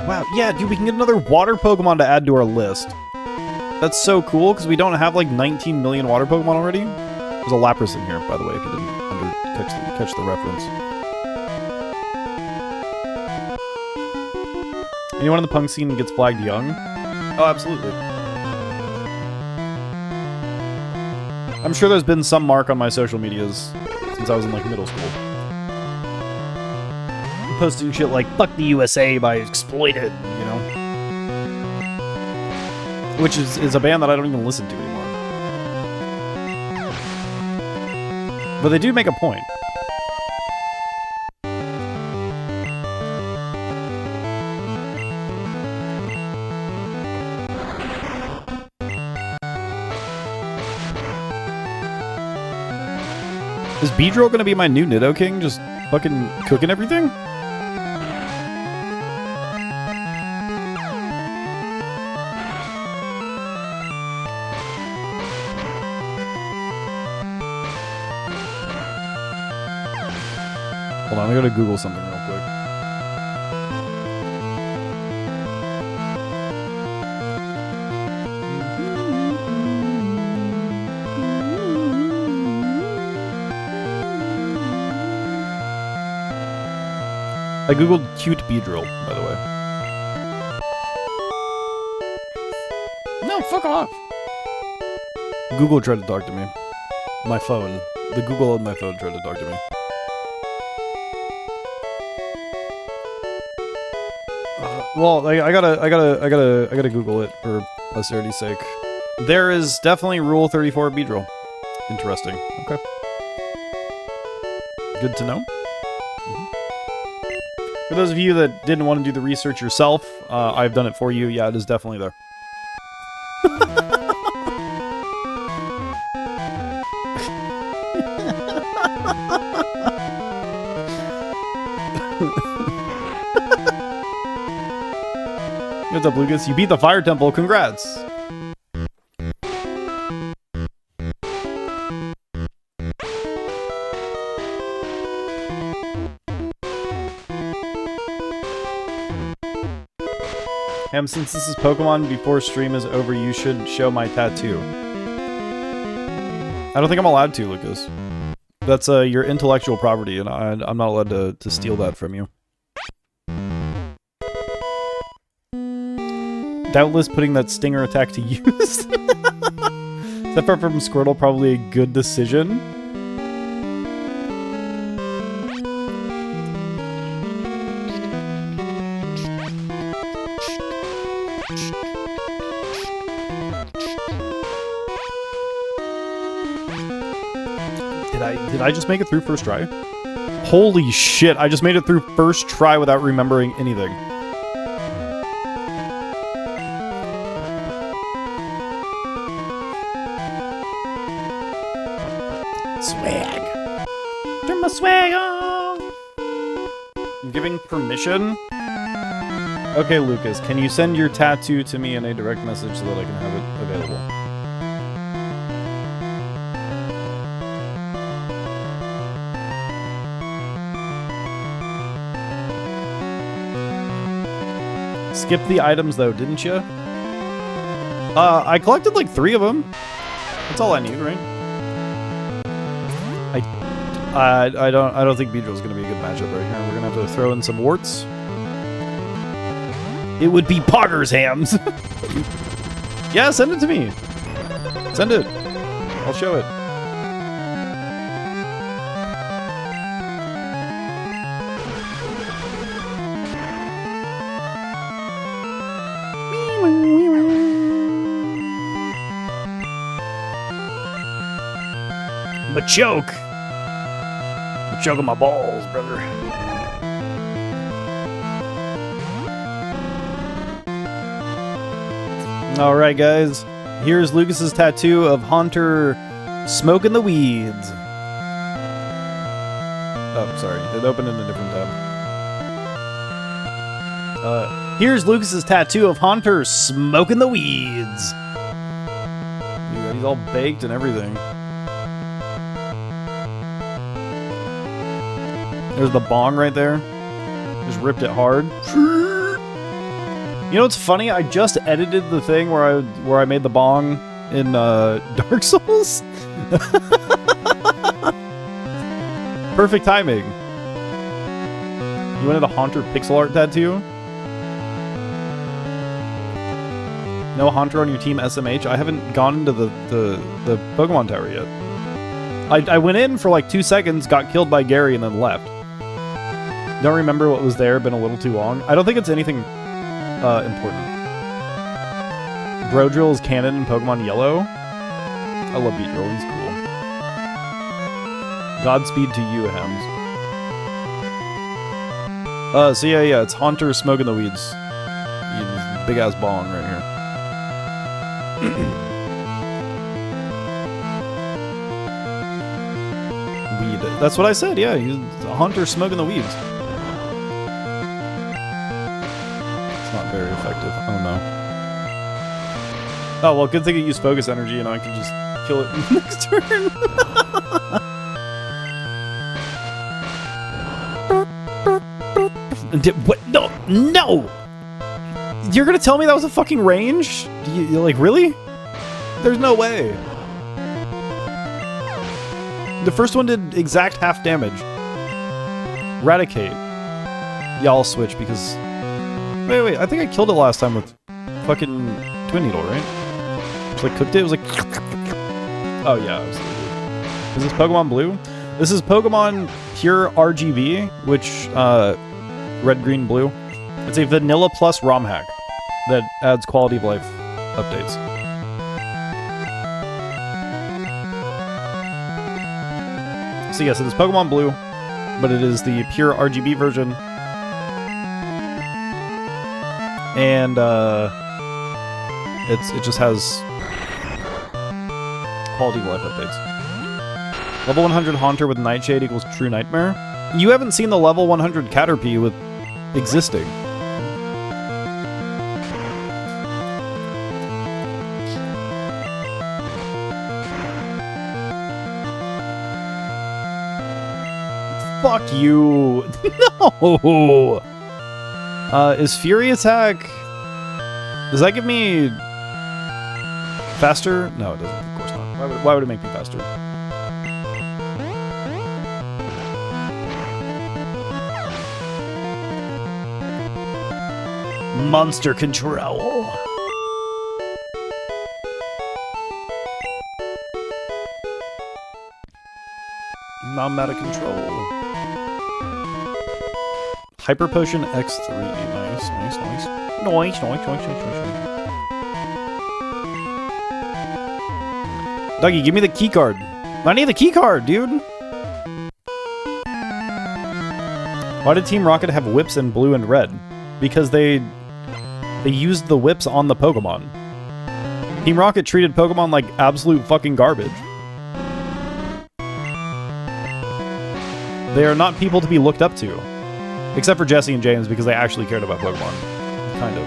Wow, yeah, dude, we can get another water Pokemon to add to our list. That's so cool, because we don't have, like, 19 million water Pokemon already. There's a Lapras in here, by the way, if you didn't catch the reference. Anyone in the punk scene gets flagged young? Oh, absolutely. I'm sure there's been some mark on my social medias since I was in, like, middle school. Posting shit like "fuck the USA" by Exploited, you know, which is a band that I don't even listen to anymore. But they do make a point. Is Beedrill gonna be my new Nidoking, just fucking cooking everything? Hold on, I gotta Google something real quick. I googled cute Beedrill, by the way. No, fuck off. Google tried to talk to me. My phone. The Google on my phone tried to talk to me. Well, I gotta Google it for posterity's sake. There is definitely Rule 34 Beedrill. Interesting. Okay. Good to know. For those of you that didn't want to do the research yourself, I've done it for you. Yeah, it is definitely there. What's up, Lucas? You beat the Fire Temple. Congrats. Since this is Pokemon, before stream is over, you should show my tattoo. I don't think I'm allowed to, Lucas. That's your intellectual property, and I'm not allowed to steal that from you. Doubtless putting that stinger attack to use. Separate from Squirtle, probably a good decision. Did I just make it through first try? Holy shit, I just made it through first try without remembering anything. Swag. Turn my swag on. I'm giving permission? Okay, Lucas, can you send your tattoo to me in a direct message so that I can have it available? Skip the items though, didn't you? I collected like 3 of them. That's all I need, right? I don't think Beedrill's gonna be a good matchup right here. We're gonna have to throw in some warts. It would be Potter's hams. Yeah, send it to me. Send it. I'll show it. Choke. Choking my balls, brother. All right, guys. Here's Lucas's tattoo of Haunter smoking the weeds. Oh, sorry. It opened in a different tab. Here's Lucas's tattoo of Haunter smoking the weeds. Dude, he's all baked and everything. There's the bong right there. Just ripped it hard. You know what's funny? I just edited the thing where I made the bong in Dark Souls. Perfect timing. You wanted a Haunter pixel art tattoo? No Haunter on your team SMH? I haven't gone into the Pokemon Tower yet. I went in for like 2 seconds, got killed by Gary, and then left. Don't remember what was there, been a little too long. I don't think it's anything important. Brodrill is canon in Pokemon Yellow. I love Beedrill, he's cool. Godspeed to you, Hems. So yeah, it's Haunter smoking the weeds. Big ass bong right here. Weed. That's what I said, yeah. He's a Haunter smoking the weeds. Very effective. Oh no. Oh well, good thing I used focus energy and I can just kill it next turn. What? No! No! You're gonna tell me that was a fucking range? You're like, really? There's no way. The first one did exact half damage. Raticate. Yeah, I'll switch because... Wait, I think I killed it last time with fucking Twin Needle, right? Just like cooked it, it was like... Oh, yeah, absolutely. Is this Pokemon Blue? This is Pokemon PureRGB, which, red, green, blue. It's a vanilla plus ROM hack that adds quality of life updates. So yes, it is Pokemon Blue, but it is the PureRGB version. And, it just has quality of life updates. Level 100 Haunter with Nightshade equals True Nightmare. You haven't seen the level 100 Caterpie with existing. Fuck you. No. Is Fury Attack... Does that give me... faster? No, it doesn't. Of course not. Why would it make me faster? Monster control. I'm out of control. Hyper Potion X3. Nice, nice, nice. Noise, noise, noise, noise, noise. Dougie, give me the key card. I need the key card, dude. Why did Team Rocket have whips in blue and red? Because they used the whips on the Pokemon. Team Rocket treated Pokemon like absolute fucking garbage. They are not people to be looked up to. Except for Jesse and James, because they actually cared about Pokemon. Kind of.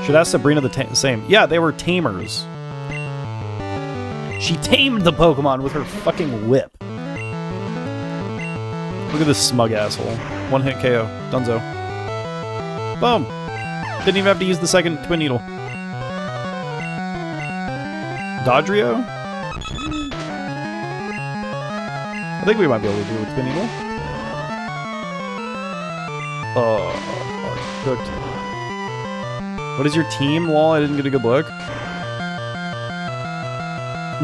Should ask Sabrina the same. Yeah, they were tamers. She tamed the Pokemon with her fucking whip. Look at this smug asshole. One hit KO. Dunzo. Boom. Didn't even have to use the second Twin Needle. Dodrio? I think we might be able to do it with Twin Needle. Cooked. What is your team? Lol, I didn't get a good look.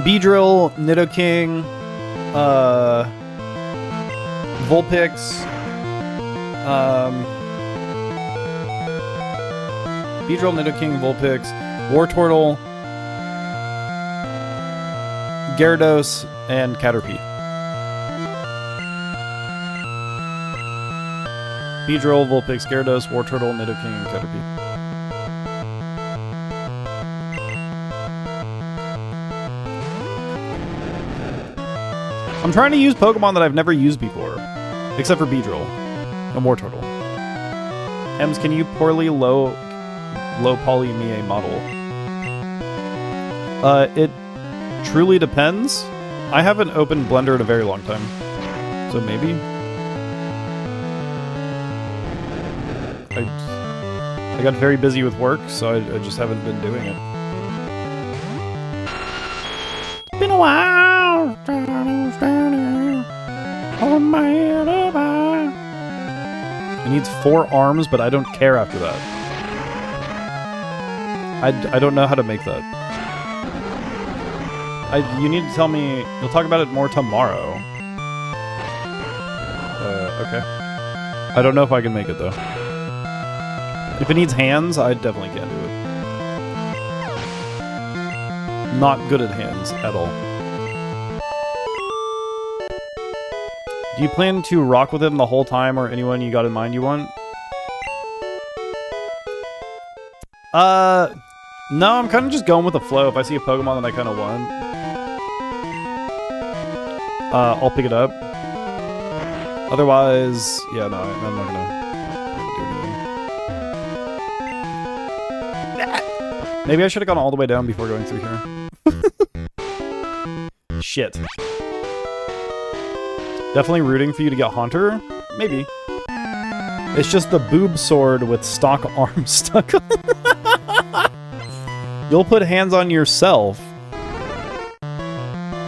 Beedrill, Nidoking, Vulpix, Beedrill, Nidoking, Vulpix, Wartortle, Gyarados, and Caterpie. Beedrill, Vulpix, Gyarados, Wartortle, Nidoking, and Caterpie. I'm trying to use Pokemon that I've never used before, except for Beedrill and Wartortle. Ems, can you poorly low poly me a model? It truly depends. I haven't opened Blender in a very long time, so maybe. I got very busy with work, so I just haven't been doing it. It's been a while. It needs 4 arms, but I don't care after that. I don't know how to make that. You need to tell me... You'll talk about it more tomorrow. Okay. I don't know if I can make it, though. If it needs hands, I definitely can't do it. Not good at hands at all. Do you plan to rock with him the whole time, or anyone you got in mind you want? No, I'm kind of just going with the flow. If I see a Pokemon that I kind of want, I'll pick it up. Otherwise, yeah, no, I'm not gonna do anything. Maybe I should have gone all the way down before going through here. Shit. Definitely rooting for you to get Haunter? Maybe. It's just the boob sword with stock arms stuck on it. You'll put hands on yourself.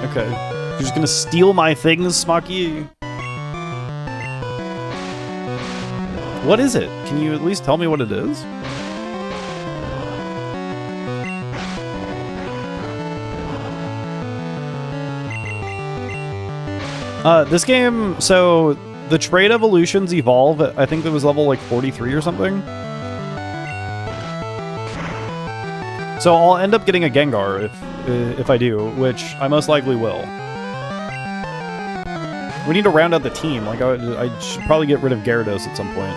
Okay. You're just gonna steal my things, Smoky? What is it? Can you at least tell me what it is? This game, so the trait evolutions evolve. I think it was level like 43 or something. So I'll end up getting a Gengar if I do, which I most likely will. We need to round out the team. Like I should probably get rid of Gyarados at some point.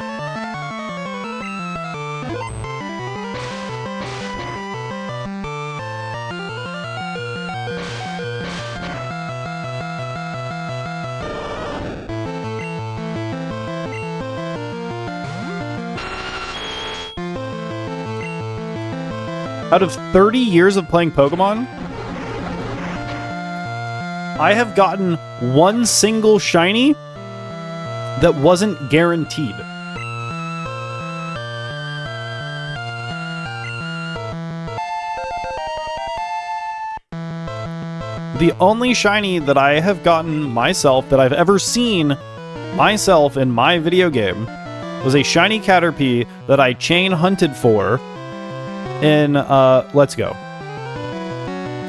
Out of 30 years of playing Pokemon, I have gotten one single shiny that wasn't guaranteed. The only shiny that I have gotten myself, that I've ever seen myself in my video game, was a shiny Caterpie that I chain hunted for in Let's Go.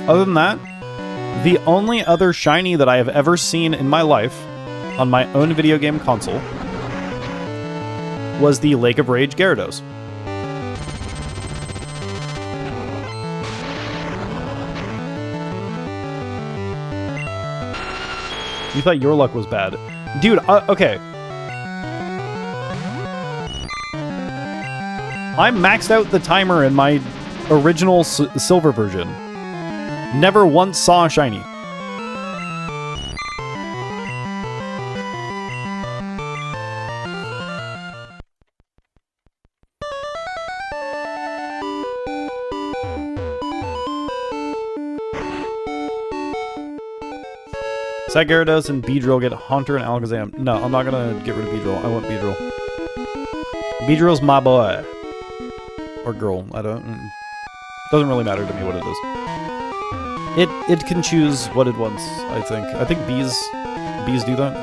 Other than that, the only other shiny that I have ever seen in my life on my own video game console was the Lake of Rage Gyarados. You thought your luck was bad. Dude, okay. I maxed out the timer in my original silver version. Never once saw a shiny. That Gyarados and Beedrill get Haunter and Alakazam. No, I'm not gonna get rid of Beedrill. I want Beedrill. Beedrill's my boy. Or girl. I don't... Doesn't really matter to me what it is. It can choose what it wants, I think. I think bees do that.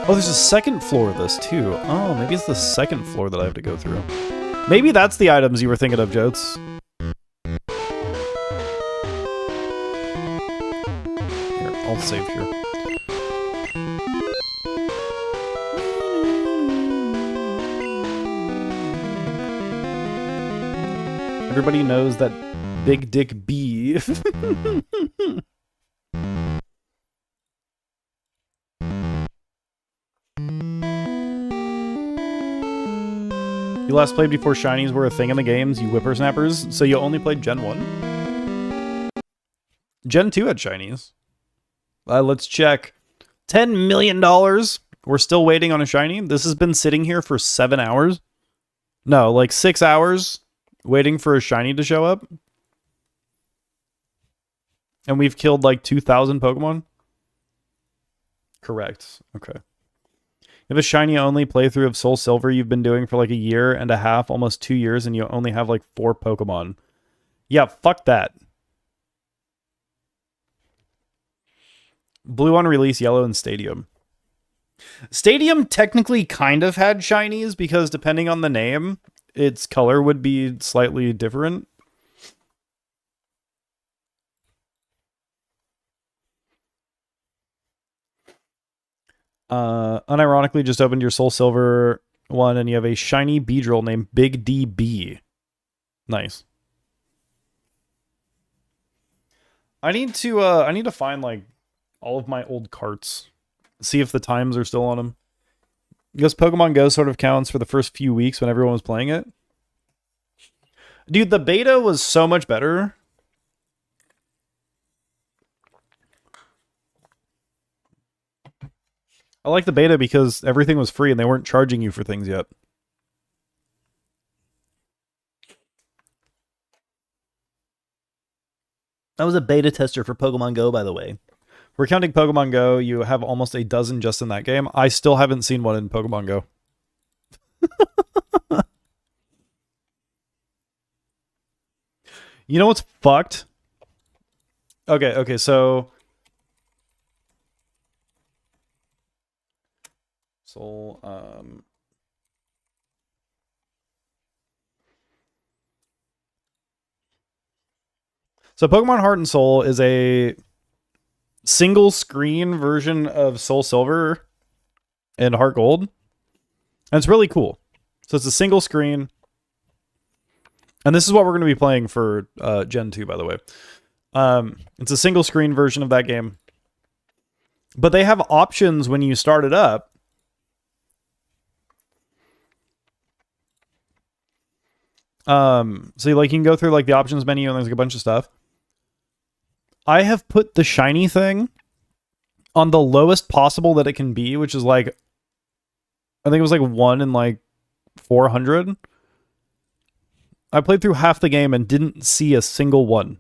Oh, there's a second floor of this, too. Oh, maybe it's the second floor that I have to go through. Maybe that's the items you were thinking of, Jotes. I'll save here. Everybody knows that Big Dick B. You last played before shinies were a thing in the games, you whippersnappers, so you only played Gen 1? Gen 2 had shinies. Let's check. $10 million. We're still waiting on a shiny. This has been sitting here for 7 hours. No, like 6 hours waiting for a shiny to show up. And we've killed like 2,000 Pokemon. Correct. Okay. You have a shiny only playthrough of Soul Silver you've been doing for like a year and a half, almost 2 years, and you only have like 4 Pokemon. Yeah, fuck that. Blue on release, yellow in Stadium. Stadium technically kind of had shinies because depending on the name, its color would be slightly different. Unironically, just opened your Soul Silver one and you have a shiny Beedrill named Big DB. Nice. I need to find like all of my old carts. See if the times are still on them. Because Pokemon Go sort of counts for the first few weeks when everyone was playing it. Dude, the beta was so much better. I like the beta because everything was free and they weren't charging you for things yet. I was a beta tester for Pokemon Go, by the way. We're counting Pokemon Go. You have almost a dozen just in that game. I still haven't seen one in Pokemon Go. You know what's fucked? Okay, so... So So Pokemon Heart and Soul is a single screen version of Soul Silver and Heart Gold. And it's really cool. So it's a single screen. And this is what we're going to be playing for Gen 2, by the way. It's a single screen version of that game. But they have options when you start it up. So you can go through like the options menu and there's like a bunch of stuff. I have put the shiny thing on the lowest possible that it can be, which is like, I think it was like 1 in like 400. I played through half the game and didn't see a single one.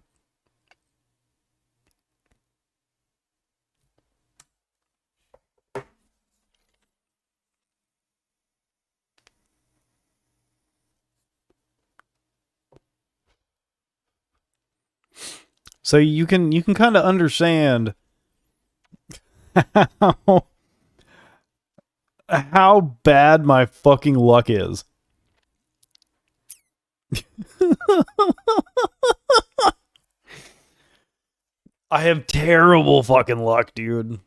So you can kind of understand how bad my fucking luck is. I have terrible fucking luck, dude.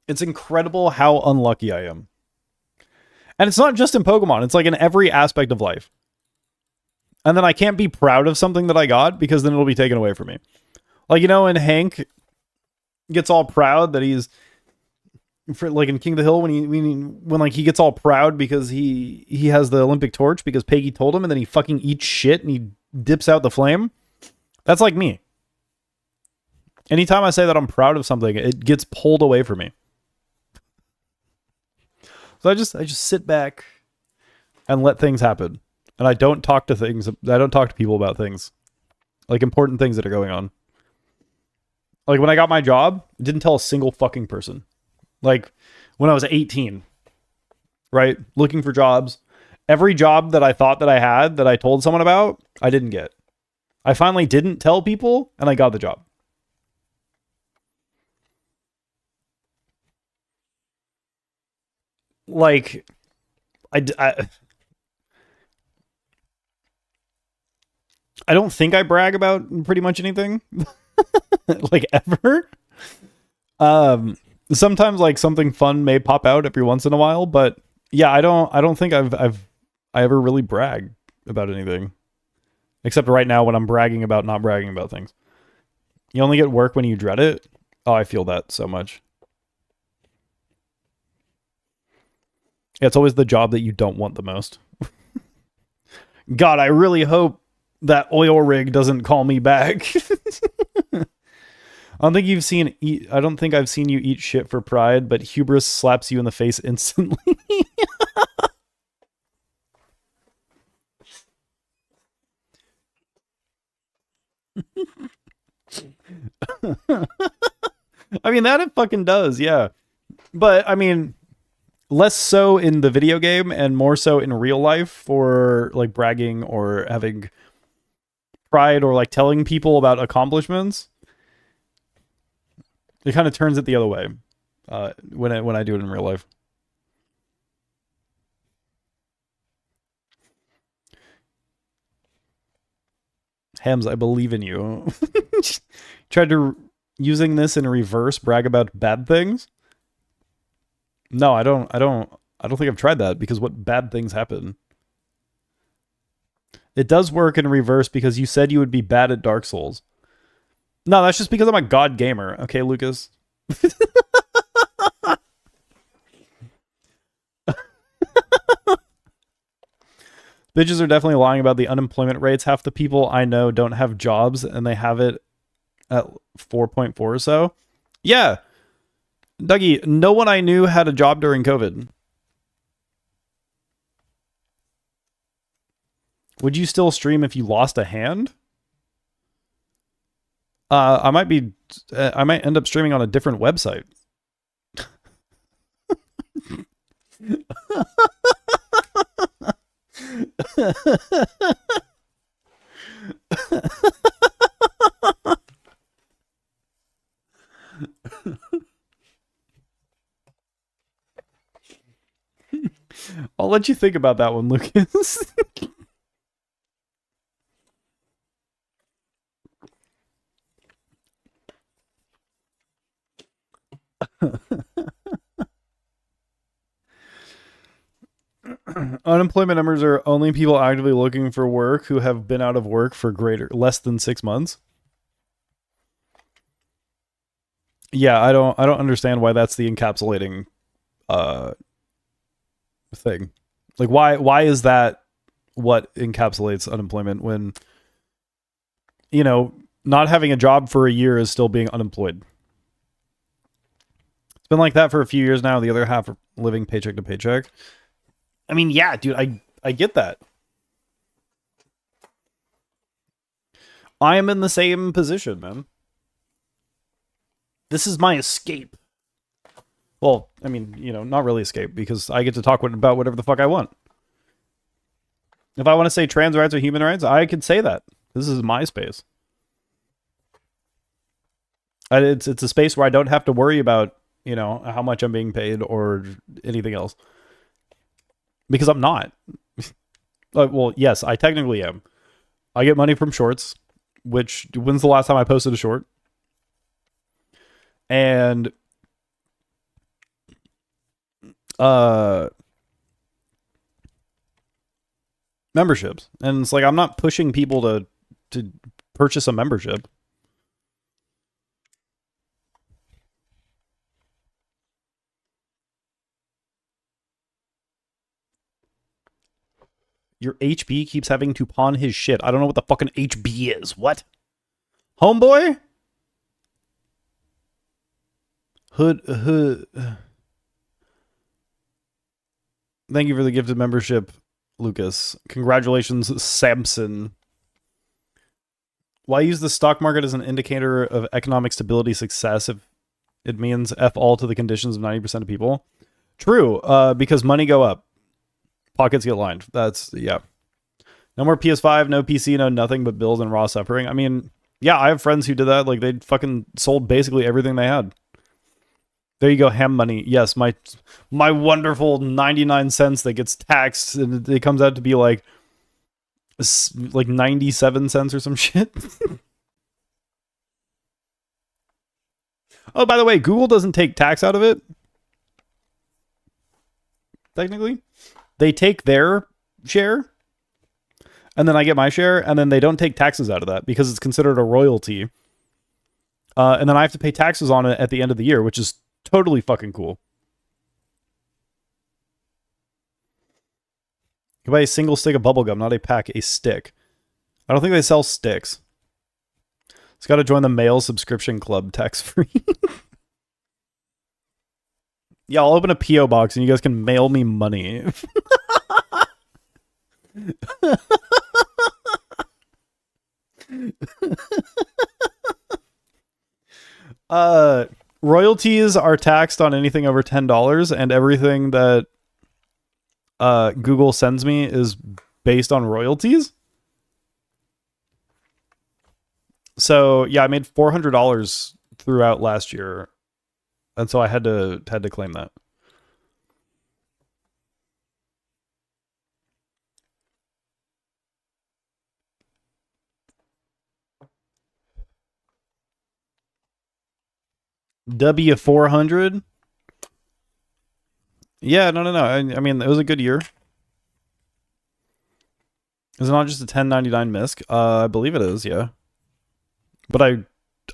It's incredible how unlucky I am. And it's not just in Pokemon, it's like in every aspect of life. And then I can't be proud of something that I got because then it'll be taken away from me. Like, you know, when Hank gets all proud that he's like in King of the Hill when like he gets all proud because he has the Olympic torch because Peggy told him, and then he fucking eats shit and he dips out the flame. That's like me. Anytime I say that I'm proud of something, it gets pulled away from me. So I just sit back and let things happen. And I don't talk to people about things. Like important things that are going on. Like when I got my job, I didn't tell a single fucking person. Like when I was 18, right? Looking for jobs. Every job that I thought that I had that I told someone about, I didn't get. I finally didn't tell people and I got the job. Like, I don't think I brag about pretty much anything. Like ever. Sometimes like something fun may pop out every once in a while, but yeah, I don't think I ever really brag about anything. Except right now when I'm bragging about not bragging about things. You only get work when you dread it. Oh, I feel that so much. Yeah, it's always the job that you don't want the most. God, I really hope that oil rig doesn't call me back. I don't think I've seen you eat shit for pride, but hubris slaps you in the face instantly. I mean, that it fucking does, yeah. But, I mean, less so in the video game and more so in real life for, like, bragging or having pride or, like, telling people about accomplishments. It kind of turns it the other way when I do it in real life. Hams, I believe in you. Tried to using this in reverse brag about bad things. No, I don't think I've tried that because what bad things happen? It does work in reverse because you said you would be bad at Dark Souls. No, that's just because I'm a god gamer. Okay, Lucas. Bitches are definitely lying about the unemployment rates. Half the people I know don't have jobs and they have it at 4.4 or so. Yeah. Dougie, no one I knew had a job during COVID. Would you still stream if you lost a hand? I might end up streaming on a different website. I'll let you think about that one, Lucas. Unemployment numbers are only people actively looking for work who have been out of work for less than 6 months. Yeah, I don't understand why that's the encapsulating thing. Like why is that what encapsulates unemployment when not having a job for a year is still being unemployed? It's been like that for a few years now, the other half are living paycheck to paycheck. I mean, yeah, dude, I get that. I am in the same position, man. This is my escape. Well, I mean, not really escape, because I get to talk about whatever the fuck I want. If I want to say trans rights or human rights, I could say that. This is my space. It's a space where I don't have to worry about, how much I'm being paid or anything else. Because I'm not. Well, yes, I technically am. I get money from shorts, which, when's the last time I posted a short? And memberships. And it's like, I'm not pushing people to purchase a membership. Your HB keeps having to pawn his shit. I don't know what the fucking HB is. What? Homeboy? Hood. Thank you for the gifted membership, Lucas. Congratulations, Samson. Why use the stock market as an indicator of economic stability success if it means F all to the conditions of 90% of people? True, because money go up. Pockets get lined. That's, yeah. No more PS5, no PC, no nothing but bills and raw suffering. I mean, yeah, I have friends who did that. Like, they fucking sold basically everything they had. There you go, ham money. Yes, my wonderful 99 cents that gets taxed, and it comes out to be like 97 cents or some shit. Oh, by the way, Google doesn't take tax out of it. Technically, they take their share, and then I get my share, and then they don't take taxes out of that because it's considered a royalty. And then I have to pay taxes on it at the end of the year, which is totally fucking cool. You buy a single stick of bubblegum, not a pack, a stick. I don't think they sell sticks. It's got to join the mail subscription club, tax free. Yeah, I'll open a P.O. box and you guys can mail me money. Royalties are taxed on anything over $10, and everything that Google sends me is based on royalties. So yeah, I made $400 throughout last year, and so I had to claim that. W400. Yeah, no. I mean, it was a good year. Is it not just a 1099 MISC? I believe it is, yeah. But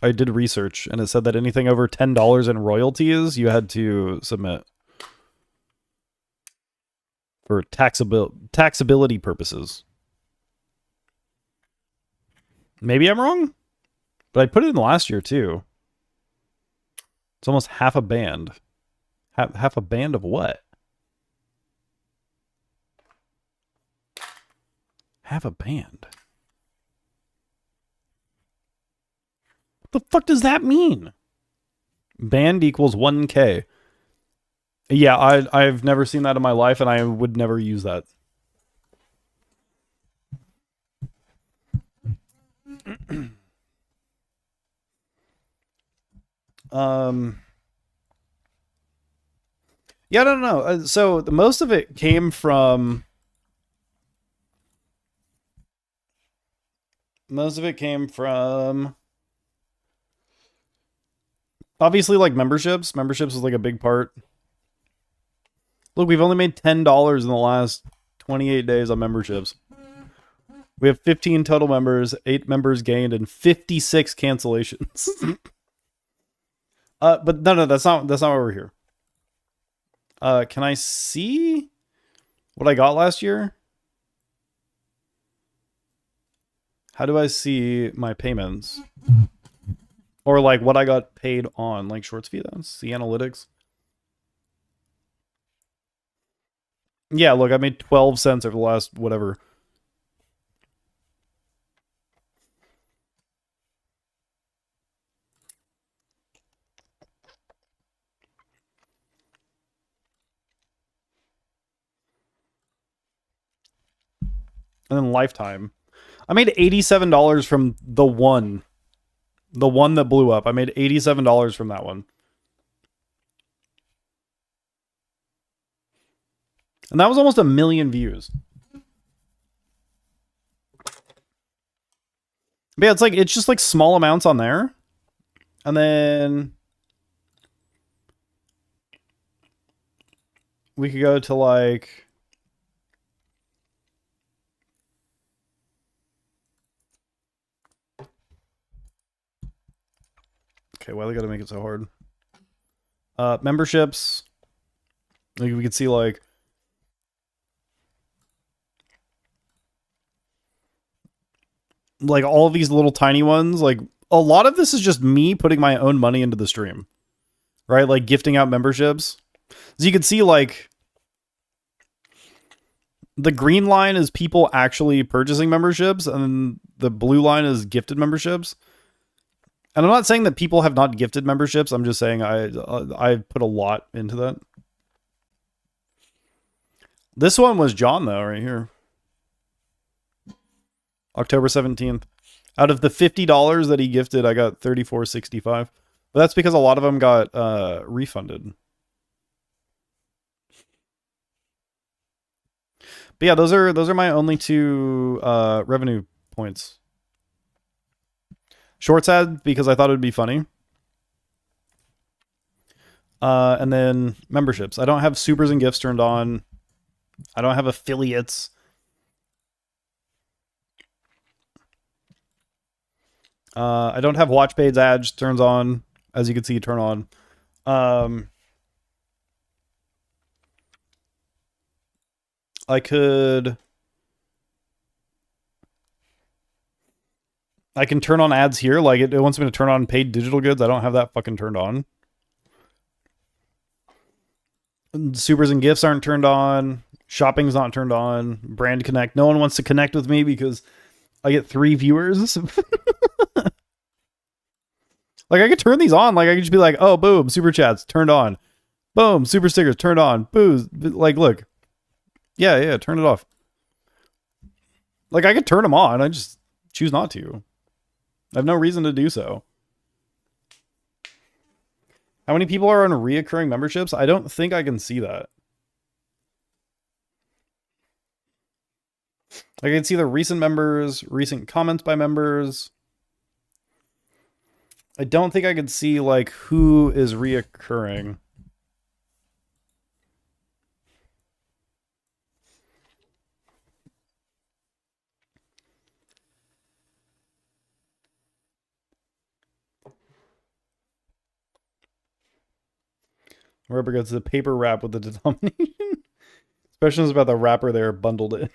I did research, and it said that anything over $10 in royalties, you had to submit for taxability purposes. Maybe I'm wrong, but I put it in last year too. It's almost half a band. Half a band of what? Half a band. What the fuck does that mean? Band equals 1K. Yeah, I've never seen that in my life, and I would never use that. Yeah, I don't know. So most of it came from Obviously, like memberships. Memberships is like a big part. Look, we've only made $10 in the last 28 days on memberships. We have 15 total members, 8 members gained, and 56 cancellations. But no, that's not why we're here. Can I see what I got last year? How do I see my payments? Or like what I got paid on, like shorts fee then? See analytics. Yeah, look, I made 12 cents over the last whatever. And then lifetime. I made $87 from the one that blew up. I made $87 from that one. And that was almost 1 million views. But yeah, it's just like small amounts on there. And then we could go to like okay, why they gotta make it so hard? Memberships. Like we could see like all of these little tiny ones. Like a lot of this is just me putting my own money into the stream, right? Like gifting out memberships. So you can see like the green line is people actually purchasing memberships, and the blue line is gifted memberships. And I'm not saying that people have not gifted memberships. I'm just saying I put a lot into that. This one was John though, right here. October 17th. Out of the $50 that he gifted, I got $34.65. But that's because a lot of them got refunded. But yeah, those are my only two revenue points. Shorts ad because I thought it would be funny. And then memberships. I don't have supers and gifts turned on. I don't have affiliates. I don't have watch page ads turns on, as you can see, turn on. I can turn on ads here. Like it wants me to turn on paid digital goods. I don't have that fucking turned on. Supers and gifts aren't turned on. Shopping's not turned on. Brand connect. No one wants to connect with me because I get 3 viewers. Like I could turn these on. Like I could just be like, oh, boom, super chats turned on. Boom, super stickers turned on. Boo. Like, look. Yeah, turn it off. Like I could turn them on. I just choose not to. I have no reason to do so. How many people are on reoccurring memberships? I don't think I can see that. Like I can see the recent members, recent comments by members. I don't think I could see like who is reoccurring. Rubber gets the paper wrap with the denomination. Especially about the wrapper there bundled in.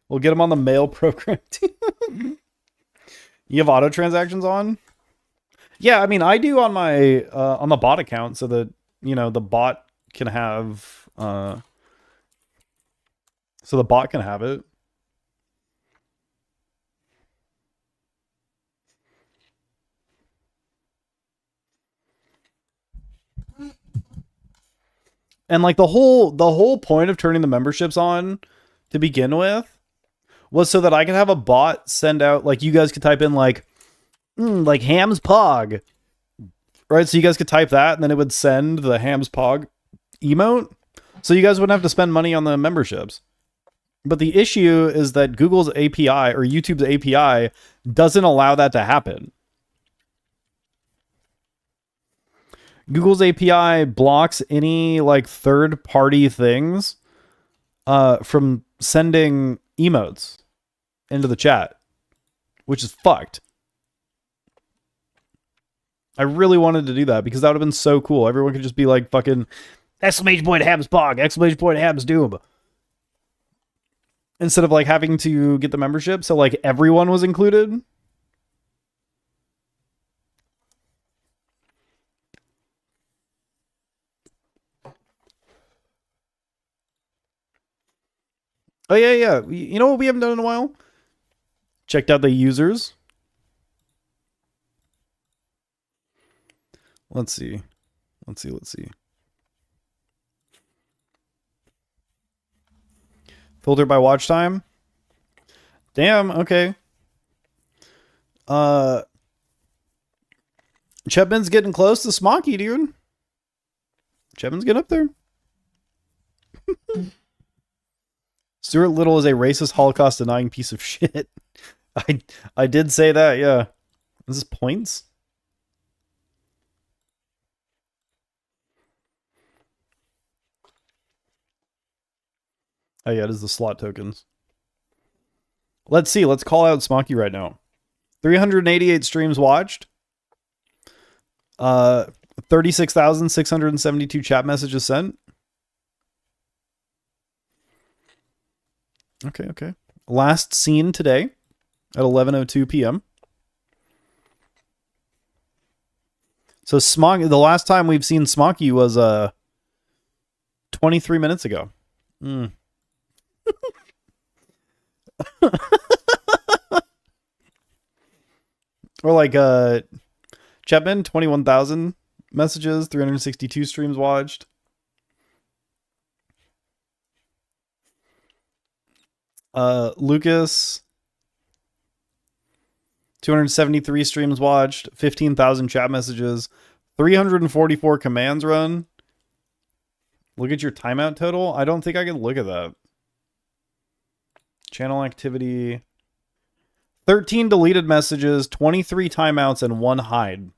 We'll get them on the mail program too. You have auto transactions on? Yeah, I mean I do on my on the bot account so that the bot can have so the bot can have it. And like the whole point of turning the memberships on to begin with was so that I could have a bot send out, like you guys could type in like Hams Pog, right? So you guys could type that and then it would send the Hams Pog emote. So you guys wouldn't have to spend money on the memberships. But the issue is that Google's API or YouTube's API doesn't allow that to happen. Google's API blocks any like third-party things from sending emotes into the chat, which is fucked. I really wanted to do that because that would have been so cool. Everyone could just be like fucking exclamation point Habs Pog, exclamation point Habs Doom. Instead of like having to get the membership, so like everyone was included. Oh yeah, yeah. You know what we haven't done in a while? Checked out the users. Let's see. Let's see. Filter by watch time. Damn, okay. Chapman's getting close to Smoky, dude. Chapman's getting up there. Stuart Little is a racist, Holocaust denying piece of shit. I did say that, yeah. Is this points? Oh yeah, it is the slot tokens. Let's see. Let's call out Smoky right now. 388 streams watched. 36,672 chat messages sent. Okay. Last seen today at 11:02 p.m. So Smoky, the last time we've seen Smoky was 23 minutes ago. Or like Chapman, 21,000 messages, 362 streams watched. Lucas, 273 streams watched, 15,000 chat messages, 344 commands run. Look at your timeout total. I don't think I can look at that. Channel activity. 13 deleted messages, 23 timeouts, and 1 hide.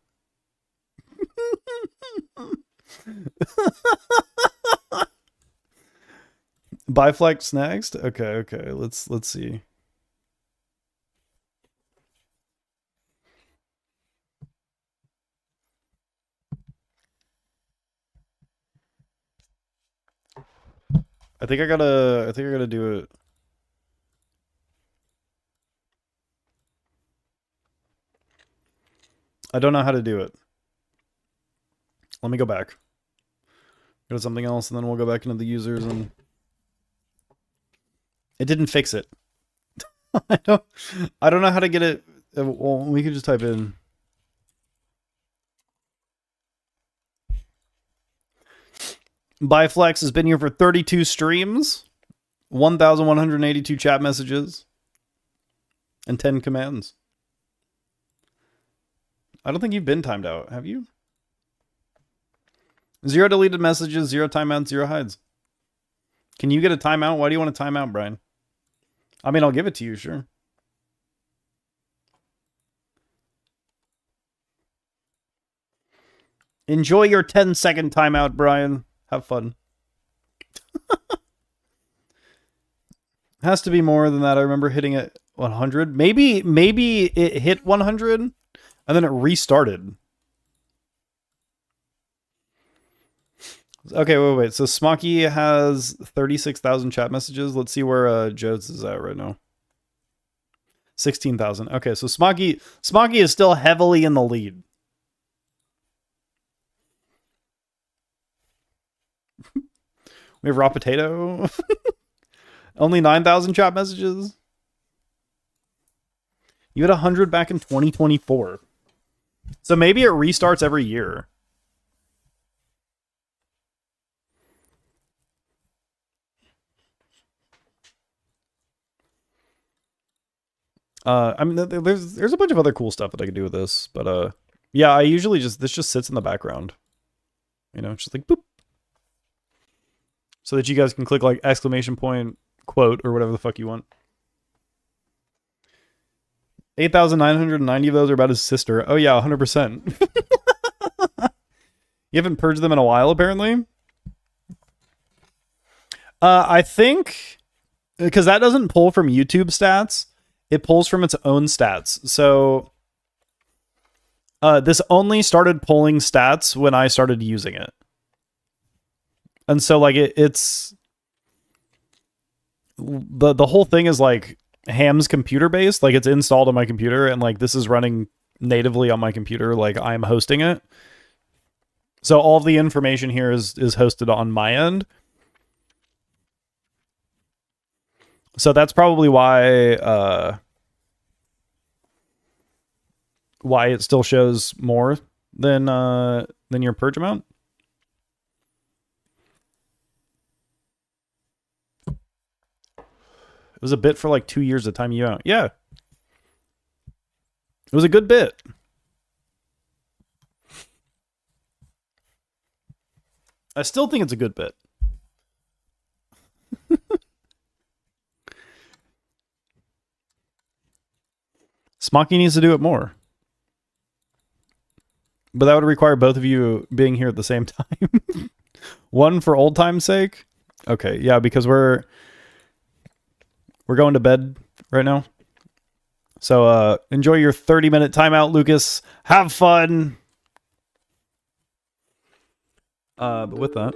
Biflex next? Okay. Let's see. I think I gotta do it. I don't know how to do it. Let me go back. Go to something else, and then we'll go back into the users, and it didn't fix it. I don't know how to get it. Well, we could just type in. Biflex has been here for 32 streams, 1,182 chat messages, and 10 commands. I don't think you've been timed out, have you? 0 deleted messages, 0 timeouts, 0 hides. Can you get a timeout? Why do you want a timeout, Brian? I mean, I'll give it to you, sure. Enjoy your 10-second timeout, Brian. Have fun. Has to be more than that. I remember hitting it 100. Maybe it hit 100 and then it restarted. Okay, wait. So Smoky has 36,000 chat messages. Let's see where Jodes is at right now. 16,000. Okay, so Smoky is still heavily in the lead. We have Raw Potato. Only 9,000 chat messages. You had 100 back in 2024. So maybe it restarts every year. I mean, there's a bunch of other cool stuff that I could do with this, but yeah, I usually this just sits in the background. You know, just like boop. So that you guys can click like exclamation point, quote, or whatever the fuck you want. 8,990 of those are about his sister. Oh yeah, 100%. You haven't purged them in a while, apparently. I think because that doesn't pull from YouTube stats, it pulls from its own stats. So this only started pulling stats when I started using it. And so like it's the whole thing is like Ham's computer based, like it's installed on my computer, and like this is running natively on my computer, like I'm hosting it. So all of the information here is hosted on my end. So that's probably why it still shows more than your purge amount. It was a bit for like 2 years of time you out. Yeah. It was a good bit. I still think it's a good bit. Smocky needs to do it more. But that would require both of you being here at the same time. One for old time's sake. Okay, yeah, because we're going to bed right now. So enjoy your 30-minute timeout, Lucas. Have fun. But with that,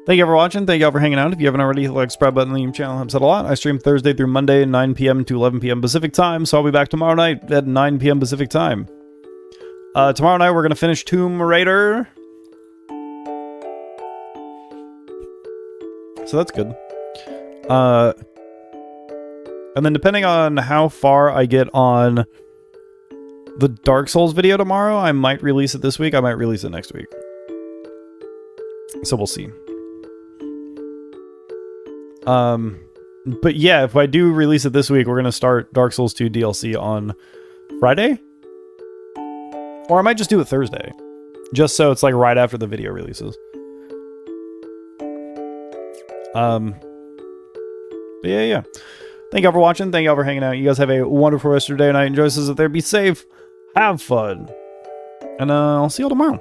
thank you for watching. Thank you all for hanging out. If you haven't already, hit the like, subscribe button, the channel helps out a lot. I stream Thursday through Monday, 9 p.m. to 11 p.m. Pacific time. So I'll be back tomorrow night at 9 p.m. Pacific time. Tomorrow night, we're going to finish Tomb Raider. So that's good. And then depending on how far I get on the Dark Souls video tomorrow, I might release it this week. I might release it next week. So we'll see. But yeah, if I do release it this week, we're going to start Dark Souls 2 DLC on Friday. Or I might just do it Thursday. Just so it's like right after the video releases. But yeah. Thank y'all for watching. Thank y'all for hanging out. You guys have a wonderful rest of your day and night. Enjoy this out there. Be safe. Have fun. And I'll see y'all tomorrow.